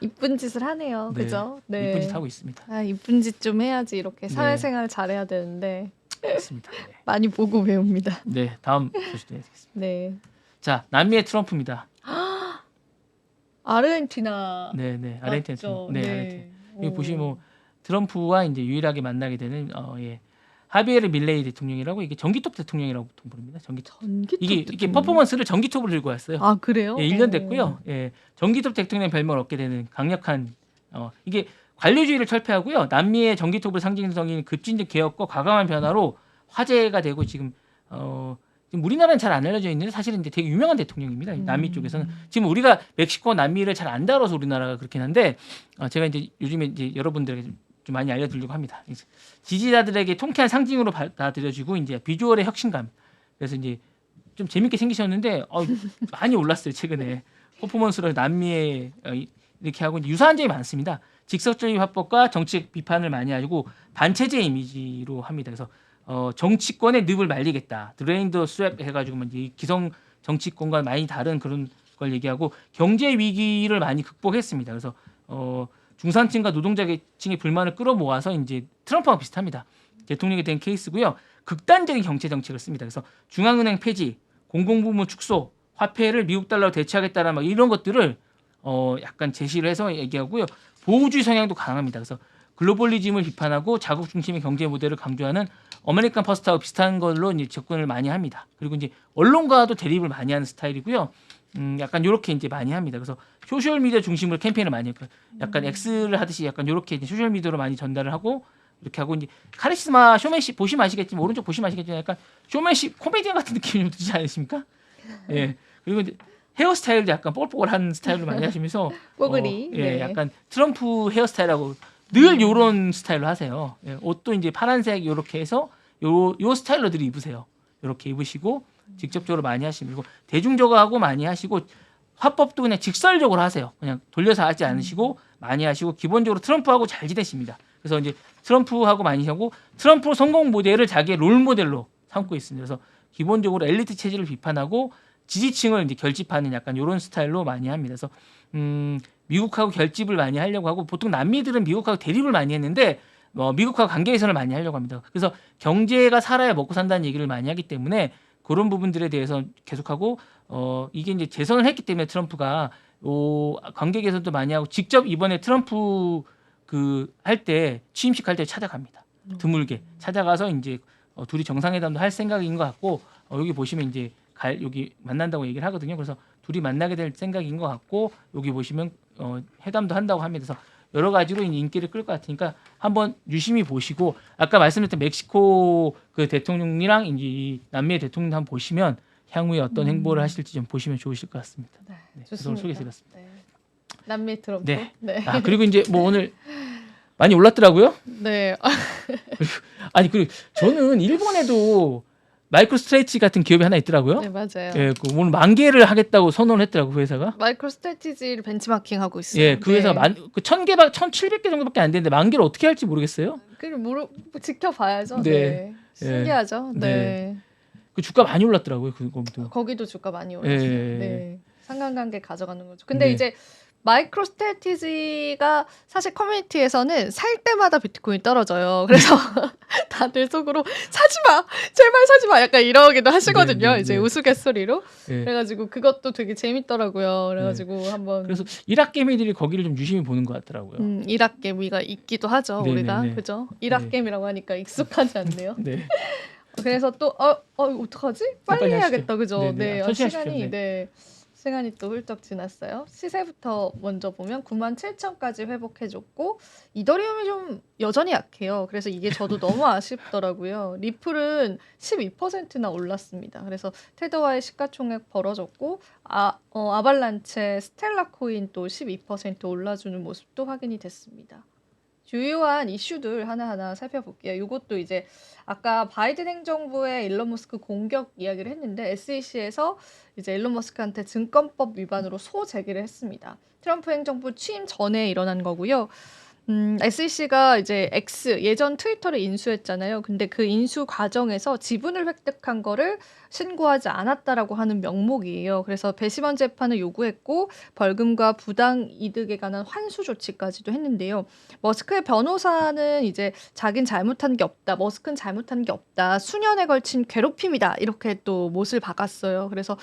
이쁜 짓을 하네요. 네. 그죠? 이쁜 짓 하고 있습니다. 아, 이쁜 짓 좀 해야지 이렇게 네. 사회생활 잘해야 되는데 그렇습니다. 네. 많이 보고 배웁니다. 네, 다음 소식 드리겠습니다. 네. 자, 남미의 트럼프입니다. 아르헨티나. 네, 아르헨티나. 맞죠? 네, 네. 아르헨티나. 여기 오. 보시면 뭐 트럼프와 이제 유일하게 만나게 되는 하비에르 밀레이 대통령이라고 이게 전기톱 대통령이라고 보통 부릅니다. 전기톱. 전기톱 이게 대통령? 퍼포먼스를 전기톱으로 들고 왔어요. 아 그래요? 예, 1년 됐고요. 예, 전기톱 대통령 별명을 얻게 되는 강력한 이게 관료주의를 철폐하고요. 남미의 전기톱을 상징성인 급진적 개혁과 과감한 변화로 화제가 되고 지금 지금 우리나라는 잘 안 알려져 있는데 사실은 이제 되게 유명한 대통령입니다. 남미 쪽에서는 지금 우리가 멕시코 남미를 잘 안 다뤄서 우리나라가 그렇긴 한데 제가 이제 요즘에 이제 여러분들에게 좀 많이 알려드리려고 합니다. 지지자들에게 통쾌한 상징으로 받아들여지고 이제 비주얼의 혁신감. 그래서 이제 좀 재밌게 생기셨는데 많이 올랐어요 최근에 퍼포먼스로 남미에 이렇게 하고 이제 유사한 점이 많습니다. 직설주의 화법과 정책 비판을 많이 하고 반체제 이미지로 합니다. 그래서 정치권의 늪을 말리겠다. 드레인 더 스왑 해가지고 이제 기성 정치권과 많이 다른 그런 걸 얘기하고 경제 위기를 많이 극복했습니다. 그래서 중산층과 노동자 계층의 불만을 끌어모아서 이제 트럼프와 비슷합니다. 대통령이 된 케이스고요. 극단적인 경제 정책을 씁니다. 그래서 중앙은행 폐지, 공공부문 축소, 화폐를 미국 달러로 대체하겠다는 막 이런 것들을 약간 제시를 해서 얘기하고요. 보호주의 성향도 강합니다. 그래서 글로벌리즘을 비판하고 자국 중심의 경제 모델을 강조하는 아메리칸 퍼스트하고 비슷한 걸로 이제 접근을 많이 합니다. 그리고 이제 언론과도 대립을 많이 하는 스타일이고요. 약간 요렇게 이제 많이 합니다. 그래서 소셜 미디어 중심으로 캠페인을 많이 했고요. 약간 X를 하듯이 약간 요렇게 이제 소셜 미디어로 많이 전달을 하고 이렇게 하고 이제 카리스마 쇼맨십 보시면 아시겠지만 오른쪽 보시면 아시겠지만 약간 쇼맨십 코미디언 같은 느낌이 좀 들지 않으십니까? 예. 그리고 이제 헤어스타일도 약간 뽀글뽀글한 스타일로 많이 하시면서 뽀글이. 예, 네. 약간 트럼프 헤어스타일하고 늘 요런 스타일로 하세요. 예, 옷도 이제 파란색 요렇게 해서 요 스타일로들 입으세요. 요렇게 입으시고 직접적으로 많이 하시고 대중적으로 하고 많이 하시고 화법도 그냥 직설적으로 하세요. 그냥 돌려서 하지 않으시고 많이 하시고 기본적으로 트럼프하고 잘 지내십니다. 그래서 이제 트럼프하고 많이 하고 트럼프 성공 모델을 자기의 롤 모델로 삼고 있습니다. 그래서 기본적으로 엘리트 체질을 비판하고 지지층을 이제 결집하는 약간 이런 스타일로 많이 합니다. 그래서 미국하고 결집을 많이 하려고 하고 보통 남미들은 미국하고 대립을 많이 했는데 미국하고 관계 개선을 많이 하려고 합니다. 그래서 경제가 살아야 먹고 산다는 얘기를 많이 하기 때문에 그런 부분들에 대해서 계속하고 이게 이제 재선을 했기 때문에 트럼프가 관계 개선도 많이 하고 직접 이번에 트럼프 그 할 때 취임식 할 때 찾아갑니다. 드물게 찾아가서 이제 둘이 정상회담도 할 생각인 것 같고 여기 보시면 이제 여기 만난다고 얘기를 하거든요. 그래서 둘이 만나게 될 생각인 것 같고 여기 보시면 회담도 한다고 합니다. 그래서 여러 가지로 인기를 끌 것 같으니까 한번 유심히 보시고 아까 말씀드렸던 멕시코 그 대통령이랑 이제 이 남미의 대통령 한번 보시면 향후에 어떤 행보를 하실지 좀 보시면 좋으실 것 같습니다. 네, 네, 좋습니다. 소개해드렸습니다. 네. 남미 트럼프. 네. 네. 그리고 이제 뭐 오늘 많이 올랐더라고요. 네. 아니 그리고 저는 일본에도 마이크로 스트레이치 같은 기업이 하나 있더라고요. 네, 맞아요. 예, 그 오늘 10,000개를 하겠다고 선언을 했더라고 그 회사가. 마이크로 스트래티지를 벤치마킹 하고 있어요. 예, 그 회사가 1,000개, 1,700개 정도밖에 안 되는데 10,000개를 어떻게 할지 모르겠어요. 그리고 지켜봐야죠. 네. 네. 신기하죠. 네. 네. 그 주가 많이 올랐더라고요. 거기도. 거기도 주가 많이 올랐어요. 예. 네. 상관관계 가져가는 거죠. 근데 네. 이제 마이크로 스트래티지가 사실 커뮤니티에서는 살 때마다 비트코인이 떨어져요. 그래서 다들 속으로 사지 마, 제발 사지 마, 약간 이러기도 하시거든요. 네, 이제 네. 우스갯소리로. 예. 그래가지고 그것도 되게 재밌더라고요. 그래가지고 한번 그래서 일학개미들이 거기를 좀 유심히 보는 것 같더라고요. 일학개미가 있기도 하죠. 네, 우리가 네, 네. 그죠? 일학개미라고 하니까 익숙하지 않네요. 네. 그래서 또 어떡하지? 빨리 빨리 하시죠. 해야겠다. 그죠? 네, 네. 네. 천천히 하십시오. 시간이 네. 시간이 또 훌쩍 지났어요. 시세부터 먼저 보면 97,000까지 회복해줬고 이더리움이 좀 여전히 약해요. 그래서 이게 저도 너무 아쉽더라고요. 리플은 12%나 올랐습니다. 그래서 테더와의 시가총액 벌어졌고 아발란체, 스텔라 코인 또 12% 올라주는 모습도 확인이 됐습니다. 주요한 이슈들 하나하나 살펴볼게요. 이것도 이제 아까 바이든 행정부의 일론 머스크 공격 이야기를 했는데 SEC에서 이제 일론 머스크한테 증권법 위반으로 소제기를 했습니다. 트럼프 행정부 취임 전에 일어난 거고요. SEC가 이제 X 예전 트위터를 인수했잖아요. 근데 그 인수 과정에서 지분을 획득한 거를 신고하지 않았다라고 하는 명목이에요. 그래서 배심원 재판을 요구했고 벌금과 부당 이득에 관한 환수 조치까지도 했는데요. 머스크의 변호사는 이제 자긴 잘못한 게 없다. 머스크는 잘못한 게 없다. 수년에 걸친 괴롭힘이다. 이렇게 또 못을 박았어요. 그래서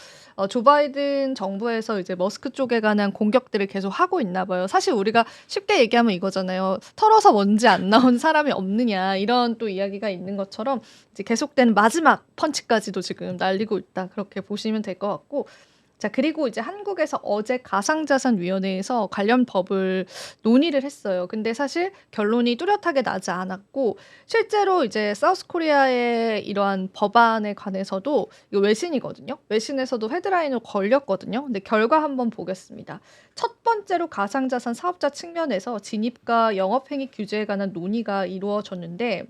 조 바이든 정부에서 이제 머스크 쪽에 관한 공격들을 계속 하고 있나 봐요. 사실 우리가 쉽게 얘기하면 이거잖아요. 털어서 먼지 안 나온 사람이 없느냐 이런 또 이야기가 있는 것처럼 이제 계속되는 마지막 펀치까지도 지금 날리고 있다. 그렇게 보시면 될 것 같고 자, 그리고 이제 한국에서 어제 가상자산위원회에서 관련 법을 논의를 했어요. 근데 사실 결론이 뚜렷하게 나지 않았고, 실제로 이제 사우스코리아의 이러한 법안에 관해서도 이거 외신이거든요. 외신에서도 헤드라인으로 걸렸거든요. 근데 결과 한번 보겠습니다. 첫 번째로 가상자산 사업자 측면에서 진입과 영업행위 규제에 관한 논의가 이루어졌는데,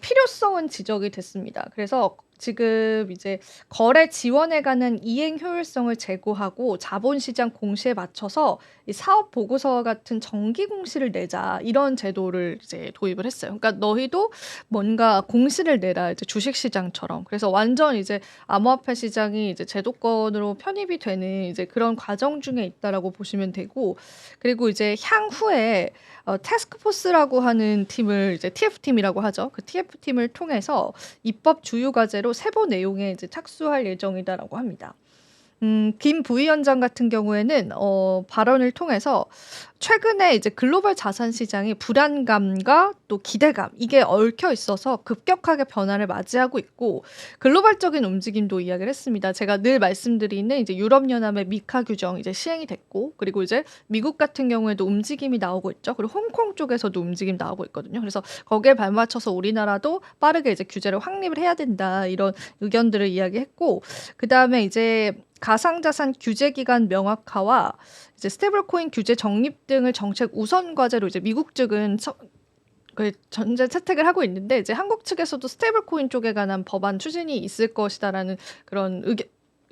필요성은 지적이 됐습니다. 그래서 지금 이제 거래 지원에 관한 이행 효율성을 제고하고 자본시장 공시에 맞춰서 이 사업 보고서 같은 정기 공시를 내자 이런 제도를 이제 도입을 했어요. 그러니까 너희도 뭔가 공시를 내라 이제 주식시장처럼. 그래서 완전 이제 암호화폐 시장이 이제 제도권으로 편입이 되는 이제 그런 과정 중에 있다라고 보시면 되고 그리고 이제 향후에 태스크포스라고 하는 팀을 이제 TF팀이라고 하죠. 그 TF팀을 통해서 입법 주요 과제로 세부 내용에 이제 착수할 예정이다라고 합니다. 김 부위원장 같은 경우에는 발언을 통해서 최근에 이제 글로벌 자산 시장이 불안감과 또 기대감 이게 얽혀 있어서 급격하게 변화를 맞이하고 있고 글로벌적인 움직임도 이야기를 했습니다. 제가 늘 말씀드리는 이제 유럽 연합의 미카 규정 이제 시행이 됐고 그리고 이제 미국 같은 경우에도 움직임이 나오고 있죠. 그리고 홍콩 쪽에서도 움직임 나오고 있거든요. 그래서 거기에 발맞춰서 우리나라도 빠르게 이제 규제를 확립을 해야 된다 이런 의견들을 이야기했고 그 다음에 이제 가상자산 규제 기간 명확화와 이제 스테이블코인 규제 정립 등을 정책 우선 과제로 이제 미국 측은 전제 채택을 하고 있는데 이제 한국 측에서도 스테이블코인 쪽에 관한 법안 추진이 있을 것이다라는 그런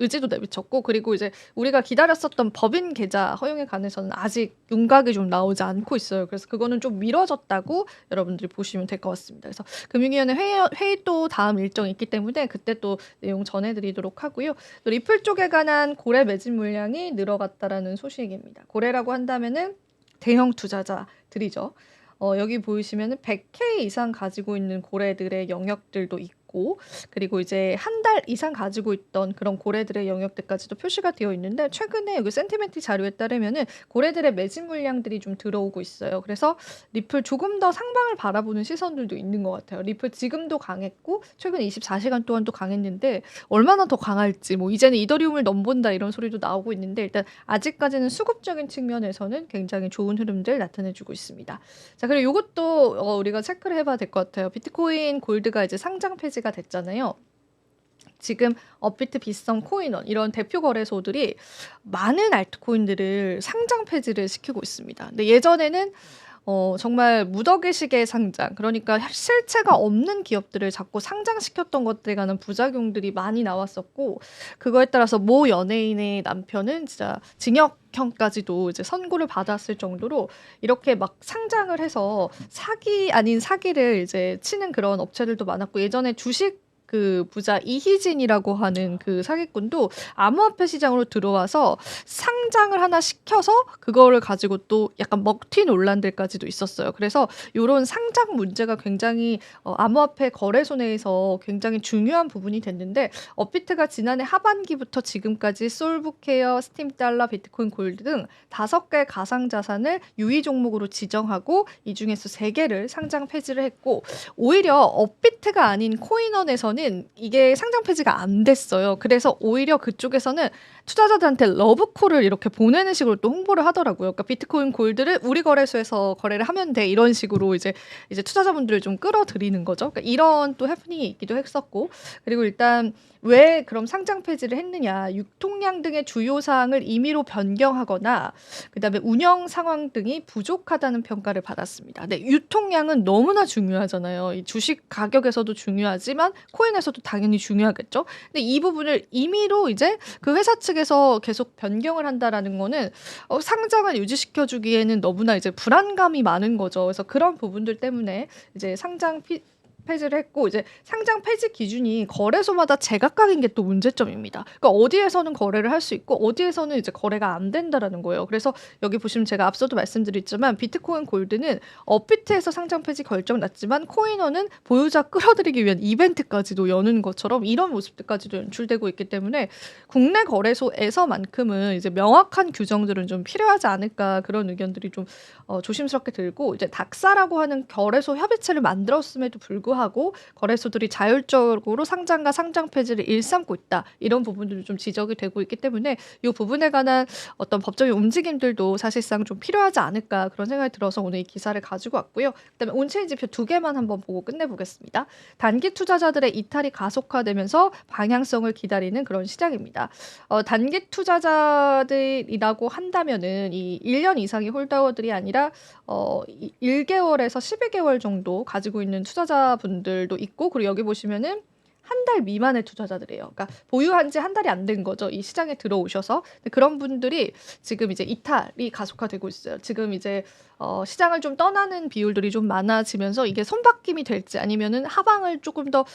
의지도 내비쳤고 그리고 이제 우리가 기다렸었던 법인 계좌 허용에 관해서는 아직 윤곽이 좀 나오지 않고 있어요. 그래서 그거는 좀 미뤄졌다고 여러분들이 보시면 될 것 같습니다. 그래서 금융위원회 회의 또 다음 일정이 있기 때문에 그때 또 내용 전해드리도록 하고요. 또 리플 쪽에 관한 고래 매집 물량이 늘어갔다라는 소식입니다. 고래라고 한다면은 대형 투자자들이죠. 여기 보이시면은 100K 이상 가지고 있는 고래들의 영역들도 있고 그리고 이제 한 달 이상 가지고 있던 그런 고래들의 영역들까지도 표시가 되어 있는데 최근에 여기 센티멘트 자료에 따르면은 고래들의 매집 물량들이 좀 들어오고 있어요. 그래서 리플 조금 더 상방을 바라보는 시선들도 있는 것 같아요. 리플 지금도 강했고 최근 24시간 동안 또 강했는데 얼마나 더 강할지 뭐 이제는 이더리움을 넘본다 이런 소리도 나오고 있는데 일단 아직까지는 수급적인 측면에서는 굉장히 좋은 흐름들 나타내주고 있습니다. 자 그리고 이것도 우리가 체크를 해봐야 될 것 같아요. 비트코인 골드가 이제 상장 폐지가 됐잖아요. 지금 업비트, 빗썸, 코인원 이런 대표 거래소들이 많은 알트코인들을 상장 폐지를 시키고 있습니다. 근데 예전에는 정말 무더기식의 상장, 그러니까 실체가 없는 기업들을 자꾸 상장시켰던 것들에 관한 부작용들이 많이 나왔었고, 그거에 따라서 모 연예인의 남편은 진짜 징역형까지도 이제 선고를 받았을 정도로 이렇게 막 상장을 해서 사기 아닌 사기를 이제 치는 그런 업체들도 많았고, 예전에 주식 그 부자 이희진이라고 하는 그 사기꾼도 암호화폐 시장으로 들어와서 상장을 하나 시켜서 그거를 가지고 또 약간 먹튀 논란들까지도 있었어요. 그래서 요런 상장 문제가 굉장히 암호화폐 거래소 내에서 굉장히 중요한 부분이 됐는데 업비트가 지난해 하반기부터 지금까지 솔브케어, 스팀달러, 비트코인 골드 등 5개의 가상 자산을 유의 종목으로 지정하고 이 중에서 3개를 상장 폐지를 했고 오히려 업비트가 아닌 코인원에서는 이게 상장 폐지가 안 됐어요. 그래서 오히려 그쪽에서는 투자자들한테 러브콜을 이렇게 보내는 식으로 또 홍보를 하더라고요. 그러니까 비트코인 골드를 우리 거래소에서 거래를 하면 돼 이런 식으로 이제 투자자분들을 좀 끌어들이는 거죠. 그러니까 이런 또 해프닝이 있기도 했었고 그리고 일단 왜 그럼 상장 폐지를 했느냐? 유통량 등의 주요 사항을 임의로 변경하거나 그다음에 운영 상황 등이 부족하다는 평가를 받았습니다. 근데 유통량은 너무나 중요하잖아요. 이 주식 가격에서도 중요하지만 코인에서도 당연히 중요하겠죠. 근데 이 부분을 임의로 이제 그 회사 측에서 계속 변경을 한다라는 거는 상장을 유지시켜 주기에는 너무나 이제 불안감이 많은 거죠. 그래서 그런 부분들 때문에 이제 폐지를 했고 이제 상장 폐지 기준이 거래소마다 제각각인 게 또 문제점입니다. 그러니까 어디에서는 거래를 할 수 있고 어디에서는 이제 거래가 안 된다라는 거예요. 그래서 여기 보시면 제가 앞서도 말씀드렸지만 비트코인 골드는 업비트에서 상장 폐지 결정 났지만 코인원은 보유자 끌어들이기 위한 이벤트까지도 여는 것처럼 이런 모습들까지도 연출되고 있기 때문에 국내 거래소에서만큼은 이제 명확한 규정들은 좀 필요하지 않을까 그런 의견들이 좀 조심스럽게 들고 이제 닥사라고 하는 거래소 협의체를 만들었음에도 불구하고 거래소들이 자율적으로 상장과 상장 폐지를 일삼고 있다. 이런 부분들이 좀 지적이 되고 있기 때문에 이 부분에 관한 어떤 법적인 움직임들도 사실상 좀 필요하지 않을까 그런 생각이 들어서 오늘 이 기사를 가지고 왔고요. 그다음에 온체인 지표 2개만 한번 보고 끝내보겠습니다. 단기 투자자들의 이탈이 가속화되면서 방향성을 기다리는 그런 시장입니다. 단기 투자자들이라고 한다면은 이 1년 이상의 홀더들이 아니라 1개월에서 12개월 정도 가지고 있는 투자자분들도 있고 그리고 여기 보시면은 한 달 미만의 투자자들이에요. 그러니까 보유한 지 한 달이 안 된 거죠. 이 시장에 들어오셔서. 근데 그런 분들이 지금 이제 이탈이 가속화되고 있어요. 지금 이제 시장을 좀 떠나는 비율들이 좀 많아지면서 이게 손바뀜이 될지 아니면은 하방을 조금 더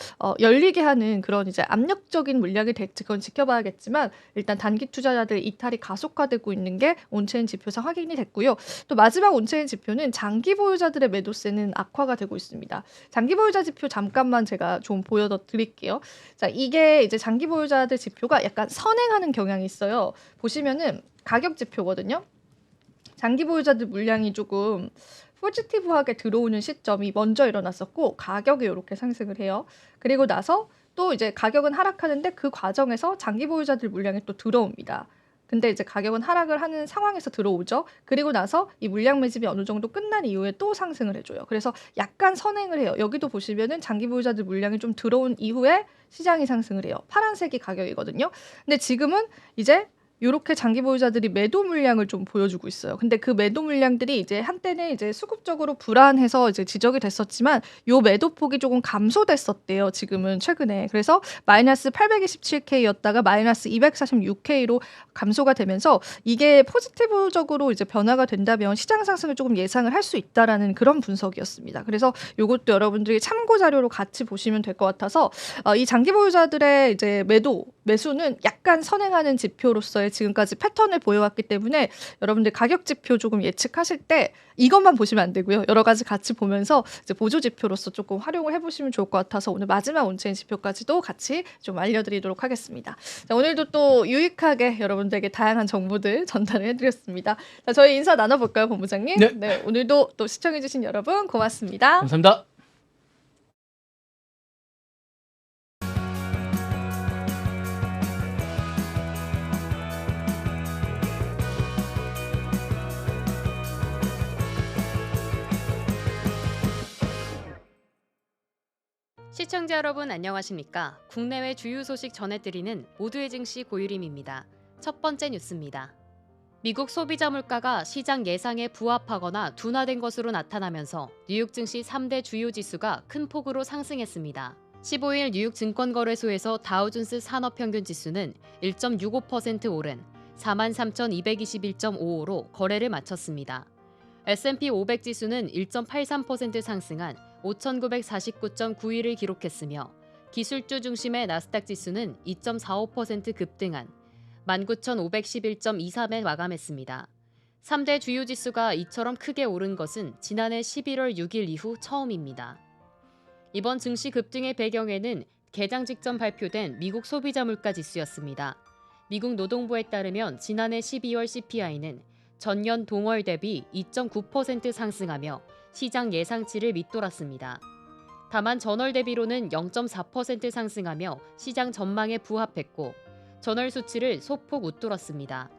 열리게 하는 그런 이제 압력적인 물량이 될지 그건 지켜봐야겠지만 일단 단기 투자자들 이탈이 가속화되고 있는 게 온체인 지표상 확인이 됐고요. 또 마지막 온체인 지표는 장기 보유자들의 매도세는 악화가 되고 있습니다. 장기 보유자 지표 잠깐만 제가 좀 보여드릴게요. 자, 이게 이제 장기 보유자들 지표가 약간 선행하는 경향이 있어요. 보시면은 가격 지표거든요. 장기 보유자들 물량이 조금 포지티브하게 들어오는 시점이 먼저 일어났었고 가격이 이렇게 상승을 해요. 그리고 나서 또 이제 가격은 하락하는데 그 과정에서 장기 보유자들 물량이 또 들어옵니다. 근데 이제 가격은 하락을 하는 상황에서 들어오죠. 그리고 나서 이 물량 매집이 어느 정도 끝난 이후에 또 상승을 해줘요. 그래서 약간 선행을 해요. 여기도 보시면은 장기 보유자들 물량이 좀 들어온 이후에 시장이 상승을 해요. 파란색이 가격이거든요. 근데 지금은 이제 요렇게 장기 보유자들이 매도 물량을 좀 보여주고 있어요. 근데 그 매도 물량들이 이제 한때는 이제 수급적으로 불안해서 이제 지적이 됐었지만 요 매도 폭이 조금 감소됐었대요. 지금은 최근에. 그래서 마이너스 827K였다가 마이너스 246K로 감소가 되면서 이게 포지티브적으로 이제 변화가 된다면 시장 상승을 조금 예상을 할 수 있다라는 그런 분석이었습니다. 그래서 요것도 여러분들이 참고 자료로 같이 보시면 될 것 같아서 이 장기 보유자들의 이제 매수는 약간 선행하는 지표로서의 지금까지 패턴을 보여왔기 때문에 여러분들 가격 지표 조금 예측하실 때 이것만 보시면 안 되고요. 여러 가지 같이 보면서 이제 보조 지표로서 조금 활용을 해보시면 좋을 것 같아서 오늘 마지막 온체인 지표까지도 같이 좀 알려드리도록 하겠습니다. 자, 오늘도 또 유익하게 여러분들에게 다양한 정보들 전달을 해드렸습니다. 자, 저희 인사 나눠볼까요, 본부장님? 네. 오늘도 또 시청해주신 여러분 고맙습니다. 감사합니다. 시청자 여러분 안녕하십니까? 국내외 주요 소식 전해드리는 모두의 증시 고유림입니다. 첫 번째 뉴스입니다. 미국 소비자 물가가 시장 예상에 부합하거나 둔화된 것으로 나타나면서 뉴욕 증시 3대 주요 지수가 큰 폭으로 상승했습니다. 15일 뉴욕 증권거래소에서 다우존스 산업평균지수는 1.65% 오른 43,221.55로 거래를 마쳤습니다. S&P 500 지수는 1.83% 상승한 5,949.91을 기록했으며 기술주 중심의 나스닥 지수는 2.45% 급등한 19,511.23에 마감했습니다. 3대 주요 지수가 이처럼 크게 오른 것은 지난해 11월 6일 이후 처음입니다. 이번 증시 급등의 배경에는 개장 직전 발표된 미국 소비자 물가 지수였습니다. 미국 노동부에 따르면 지난해 12월 CPI는 전년 동월 대비 2.9% 상승하며 시장 예상치를 밑돌았습니다. 다만 전월 대비로는 0.4% 상승하며 시장 전망에 부합했고 전월 수치를 소폭 웃돌았습니다.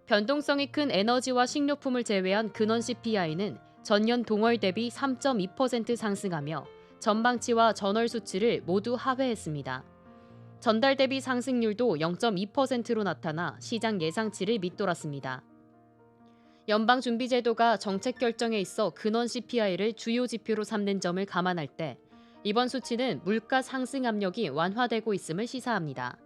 변동성이 큰 에너지와 식료품을 제외한 근원 CPI는 전년 동월 대비 3.2% 상승하며 전망치와 전월 수치를 모두 하회했습니다. 전달 대비 상승률도 0.2%로 나타나 시장 예상치를 밑돌았습니다. 연방준비제도가 정책 결정에 있어 근원 CPI를 주요 지표로 삼는 점을 감안할 때 이번 수치는 물가 상승 압력이 완화되고 있음을 시사합니다.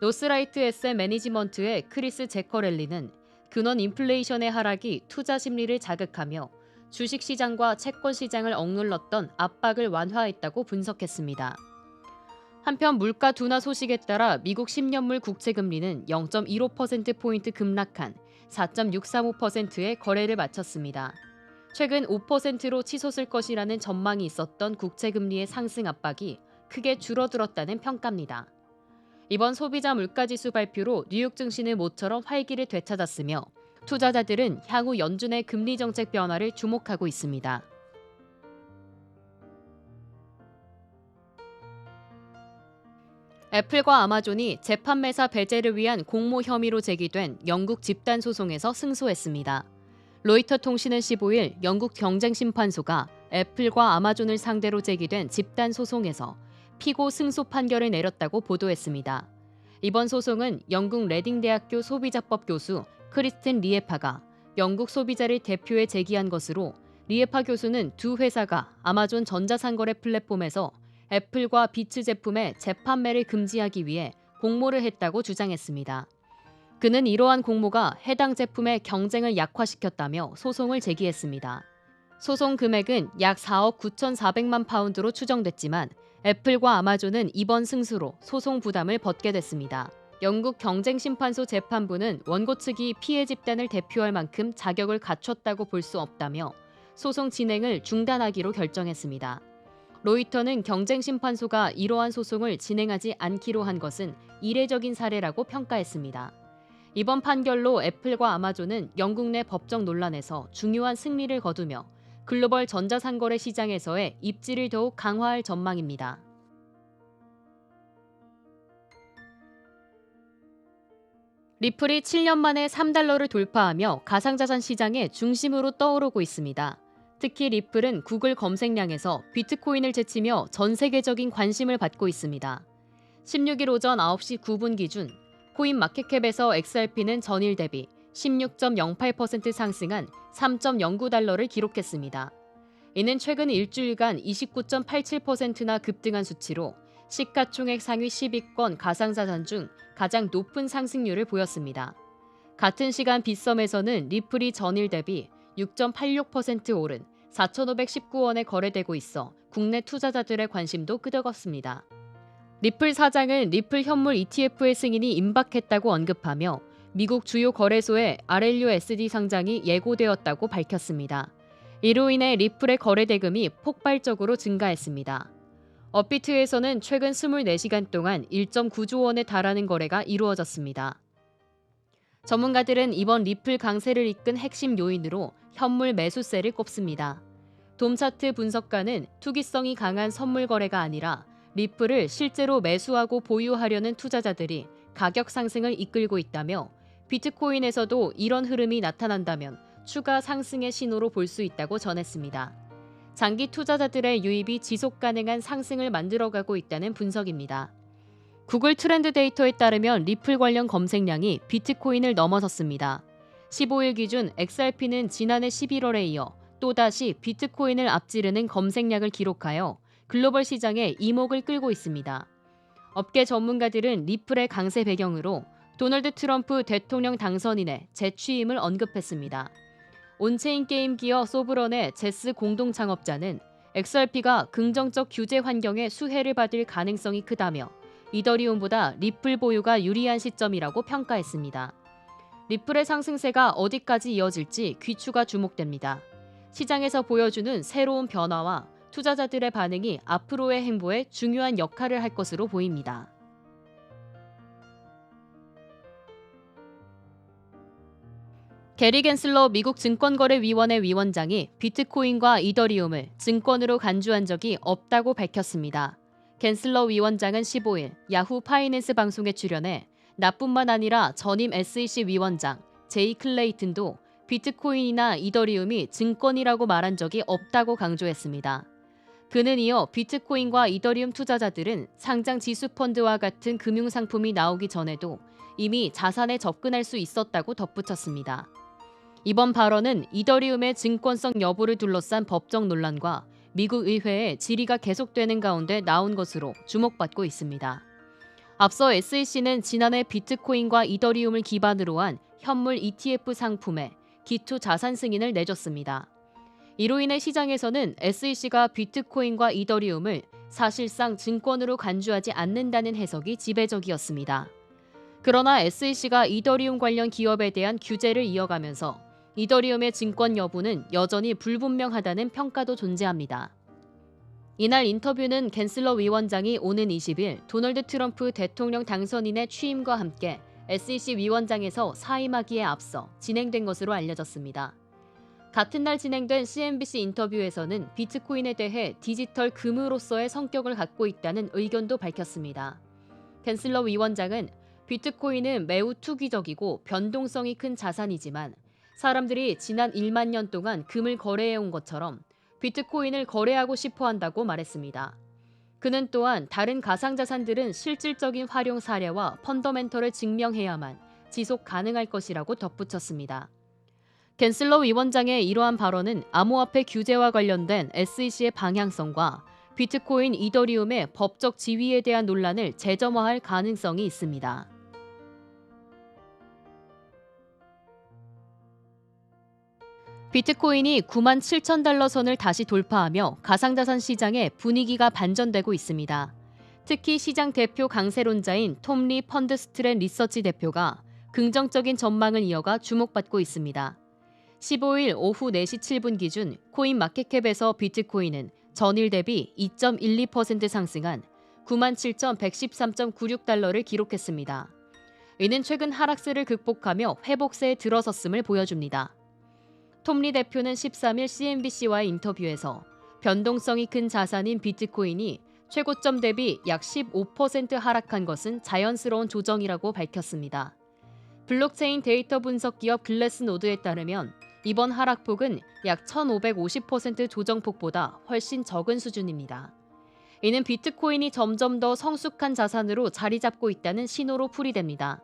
노스라이트 에셋 매니지먼트의 크리스 제커렐리는 근원 인플레이션의 하락이 투자 심리를 자극하며 주식시장과 채권시장을 억눌렀던 압박을 완화했다고 분석했습니다. 한편 물가 둔화 소식에 따라 미국 10년물 국채금리는 0.15%포인트 급락한 4.635%의 거래를 마쳤습니다. 최근 5%로 치솟을 것이라는 전망이 있었던 국채금리의 상승 압박이 크게 줄어들었다는 평가입니다. 이번 소비자 물가지수 발표로 뉴욕 증시는 모처럼 활기를 되찾았으며 투자자들은 향후 연준의 금리 정책 변화를 주목하고 있습니다. 애플과 아마존이 재판매사 배제를 위한 공모 혐의로 제기된 영국 집단 소송에서 승소했습니다. 로이터 통신은 15일 영국 경쟁심판소가 애플과 아마존을 상대로 제기된 집단 소송에서 피고 승소 판결을 내렸다고 보도했습니다. 이번 소송은 영국 레딩 대학교 소비자법 교수 크리스틴 리에파가 영국 소비자를 대표해 제기한 것으로 리에파 교수는 두 회사가 아마존 전자상거래 플랫폼에서 애플과 비츠 제품의 재판매를 금지하기 위해 공모를 했다고 주장했습니다. 그는 이러한 공모가 해당 제품의 경쟁을 약화시켰다며 소송을 제기했습니다. 소송 금액은 약 4억 9,400만 파운드로 추정됐지만 애플과 아마존은 이번 승소로 소송 부담을 벗게 됐습니다. 영국 경쟁심판소 재판부는 원고 측이 피해 집단을 대표할 만큼 자격을 갖췄다고 볼 수 없다며 소송 진행을 중단하기로 결정했습니다. 로이터는 경쟁심판소가 이러한 소송을 진행하지 않기로 한 것은 이례적인 사례라고 평가했습니다. 이번 판결로 애플과 아마존은 영국 내 법적 논란에서 중요한 승리를 거두며 글로벌 전자상거래 시장에서의 입지를 더욱 강화할 전망입니다. 리플이 7년 만에 3달러를 돌파하며 가상자산 시장의 중심으로 떠오르고 있습니다. 특히 리플은 구글 검색량에서 비트코인을 제치며 전 세계적인 관심을 받고 있습니다. 16일 오전 9시 9분 기준 코인마켓캡에서 XRP는 전일 대비 16.08% 상승한 3.09달러를 기록했습니다. 이는 최근 일주일간 29.87%나 급등한 수치로 시가총액 상위 10위권 가상자산 중 가장 높은 상승률을 보였습니다. 같은 시간 빗썸에서는 리플이 전일 대비 6.86% 오른 4,519원에 거래되고 있어 국내 투자자들의 관심도 끄덕었습니다. 리플 사장은 리플 현물 ETF의 승인이 임박했다고 언급하며 미국 주요 거래소의 RLUSD 상장이 예고되었다고 밝혔습니다. 이로 인해 리플의 거래 대금이 폭발적으로 증가했습니다. 업비트에서는 최근 24시간 동안 1.9조 원에 달하는 거래가 이루어졌습니다. 전문가들은 이번 리플 강세를 이끈 핵심 요인으로 현물 매수세를 꼽습니다. 돔차트 분석가는 투기성이 강한 선물 거래가 아니라 리플을 실제로 매수하고 보유하려는 투자자들이 가격 상승을 이끌고 있다며 비트코인에서도 이런 흐름이 나타난다면 추가 상승의 신호로 볼 수 있다고 전했습니다. 장기 투자자들의 유입이 지속 가능한 상승을 만들어가고 있다는 분석입니다. 구글 트렌드 데이터에 따르면 리플 관련 검색량이 비트코인을 넘어섰습니다. 15일 기준 XRP는 지난해 11월에 이어 또다시 비트코인을 앞지르는 검색량을 기록하여 글로벌 시장에 이목을 끌고 있습니다. 업계 전문가들은 리플의 강세 배경으로 도널드 트럼프 대통령 당선인의 재취임을 언급했습니다. 온체인 게임 기업 소브런의 제스 공동 창업자는 XRP가 긍정적 규제 환경에 수혜를 받을 가능성이 크다며 이더리움보다 리플 보유가 유리한 시점이라고 평가했습니다. 리플의 상승세가 어디까지 이어질지 귀추가 주목됩니다. 시장에서 보여주는 새로운 변화와 투자자들의 반응이 앞으로의 행보에 중요한 역할을 할 것으로 보입니다. 게리 겐슬러 미국 증권거래위원회 위원장이 비트코인과 이더리움을 증권으로 간주한 적이 없다고 밝혔습니다. 겐슬러 위원장은 15일 야후 파이낸스 방송에 출연해 나뿐만 아니라 전임 SEC 위원장 제이 클레이튼도 비트코인이나 이더리움이 증권이라고 말한 적이 없다고 강조했습니다. 그는 이어 비트코인과 이더리움 투자자들은 상장 지수펀드와 같은 금융상품이 나오기 전에도 이미 자산에 접근할 수 있었다고 덧붙였습니다. 이번 발언은 이더리움의 증권성 여부를 둘러싼 법적 논란과 미국 의회의 질의가 계속되는 가운데 나온 것으로 주목받고 있습니다. 앞서 SEC는 지난해 비트코인과 이더리움을 기반으로 한 현물 ETF 상품에 기초 자산 승인을 내줬습니다. 이로 인해 시장에서는 SEC가 비트코인과 이더리움을 사실상 증권으로 간주하지 않는다는 해석이 지배적이었습니다. 그러나 SEC가 이더리움 관련 기업에 대한 규제를 이어가면서 이더리움의 증권 여부는 여전히 불분명하다는 평가도 존재합니다. 이날 인터뷰는 겐슬러 위원장이 오는 20일 도널드 트럼프 대통령 당선인의 취임과 함께 SEC 위원장에서 사임하기에 앞서 진행된 것으로 알려졌습니다. 같은 날 진행된 CNBC 인터뷰에서는 비트코인에 대해 디지털 금으로서의 성격을 갖고 있다는 의견도 밝혔습니다. 겐슬러 위원장은 비트코인은 매우 투기적이고 변동성이 큰 자산이지만 사람들이 지난 1만 년 동안 금을 거래해온 것처럼 비트코인을 거래하고 싶어 한다고 말했습니다. 그는 또한 다른 가상자산들은 실질적인 활용 사례와 펀더멘털을 증명해야만 지속 가능할 것이라고 덧붙였습니다. 겐슬러 위원장의 이러한 발언은 암호화폐 규제와 관련된 SEC의 방향성과 비트코인, 이더리움의 법적 지위에 대한 논란을 재점화할 가능성이 있습니다. 비트코인이 9만 7천 달러 선을 다시 돌파하며 가상자산 시장의 분위기가 반전되고 있습니다. 특히 시장 대표 강세론자인 톰 리 펀드 스트랩 리서치 대표가 긍정적인 전망을 이어가 주목받고 있습니다. 15일 오후 4시 7분 기준 코인마켓캡에서 비트코인은 전일 대비 2.12% 상승한 97,113.96달러를 기록했습니다. 이는 최근 하락세를 극복하며 회복세에 들어섰음을 보여줍니다. 톰 리 대표는 13일 CNBC와의 인터뷰에서 변동성이 큰 자산인 비트코인이 최고점 대비 약 15% 하락한 것은 자연스러운 조정이라고 밝혔습니다. 블록체인 데이터 분석 기업 글래스노드에 따르면 이번 하락폭은 약 1,550% 조정폭보다 훨씬 적은 수준입니다. 이는 비트코인이 점점 더 성숙한 자산으로 자리 잡고 있다는 신호로 풀이됩니다.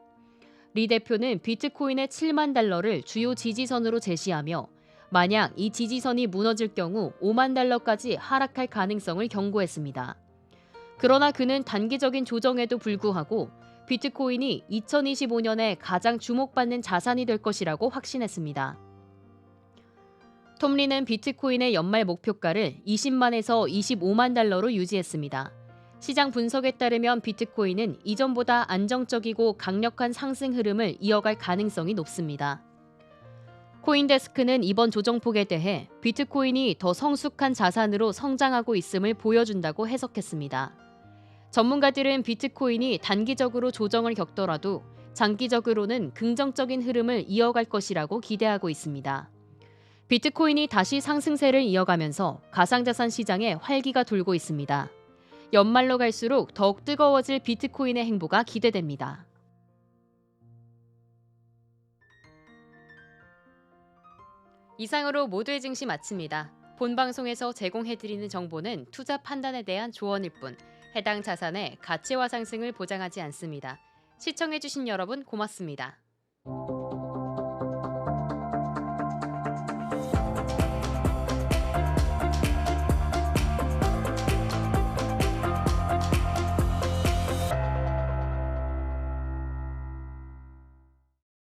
리 대표는 비트코인의 7만 달러를 주요 지지선으로 제시하며 만약 이 지지선이 무너질 경우 5만 달러까지 하락할 가능성을 경고했습니다. 그러나 그는 단기적인 조정에도 불구하고 비트코인이 2025년에 가장 주목받는 자산이 될 것이라고 확신했습니다. 톰 리는 비트코인의 연말 목표가를 20만에서 25만 달러로 유지했습니다. 시장 분석에 따르면 비트코인은 이전보다 안정적이고 강력한 상승 흐름을 이어갈 가능성이 높습니다. 코인데스크는 이번 조정폭에 대해 비트코인이 더 성숙한 자산으로 성장하고 있음을 보여준다고 해석했습니다. 전문가들은 비트코인이 단기적으로 조정을 겪더라도 장기적으로는 긍정적인 흐름을 이어갈 것이라고 기대하고 있습니다. 비트코인이 다시 상승세를 이어가면서 가상자산 시장에 활기가 돌고 있습니다. 연말로 갈수록 더욱 뜨거워질 비트코인의 행보가 기대됩니다. 이상으로 모두의 증시 마칩니다. 본 방송에서 제공해드리는 정보는 투자 판단에 대한 조언일 뿐 해당 자산의 가치와 상승을 보장하지 않습니다. 시청해주신 여러분 고맙습니다.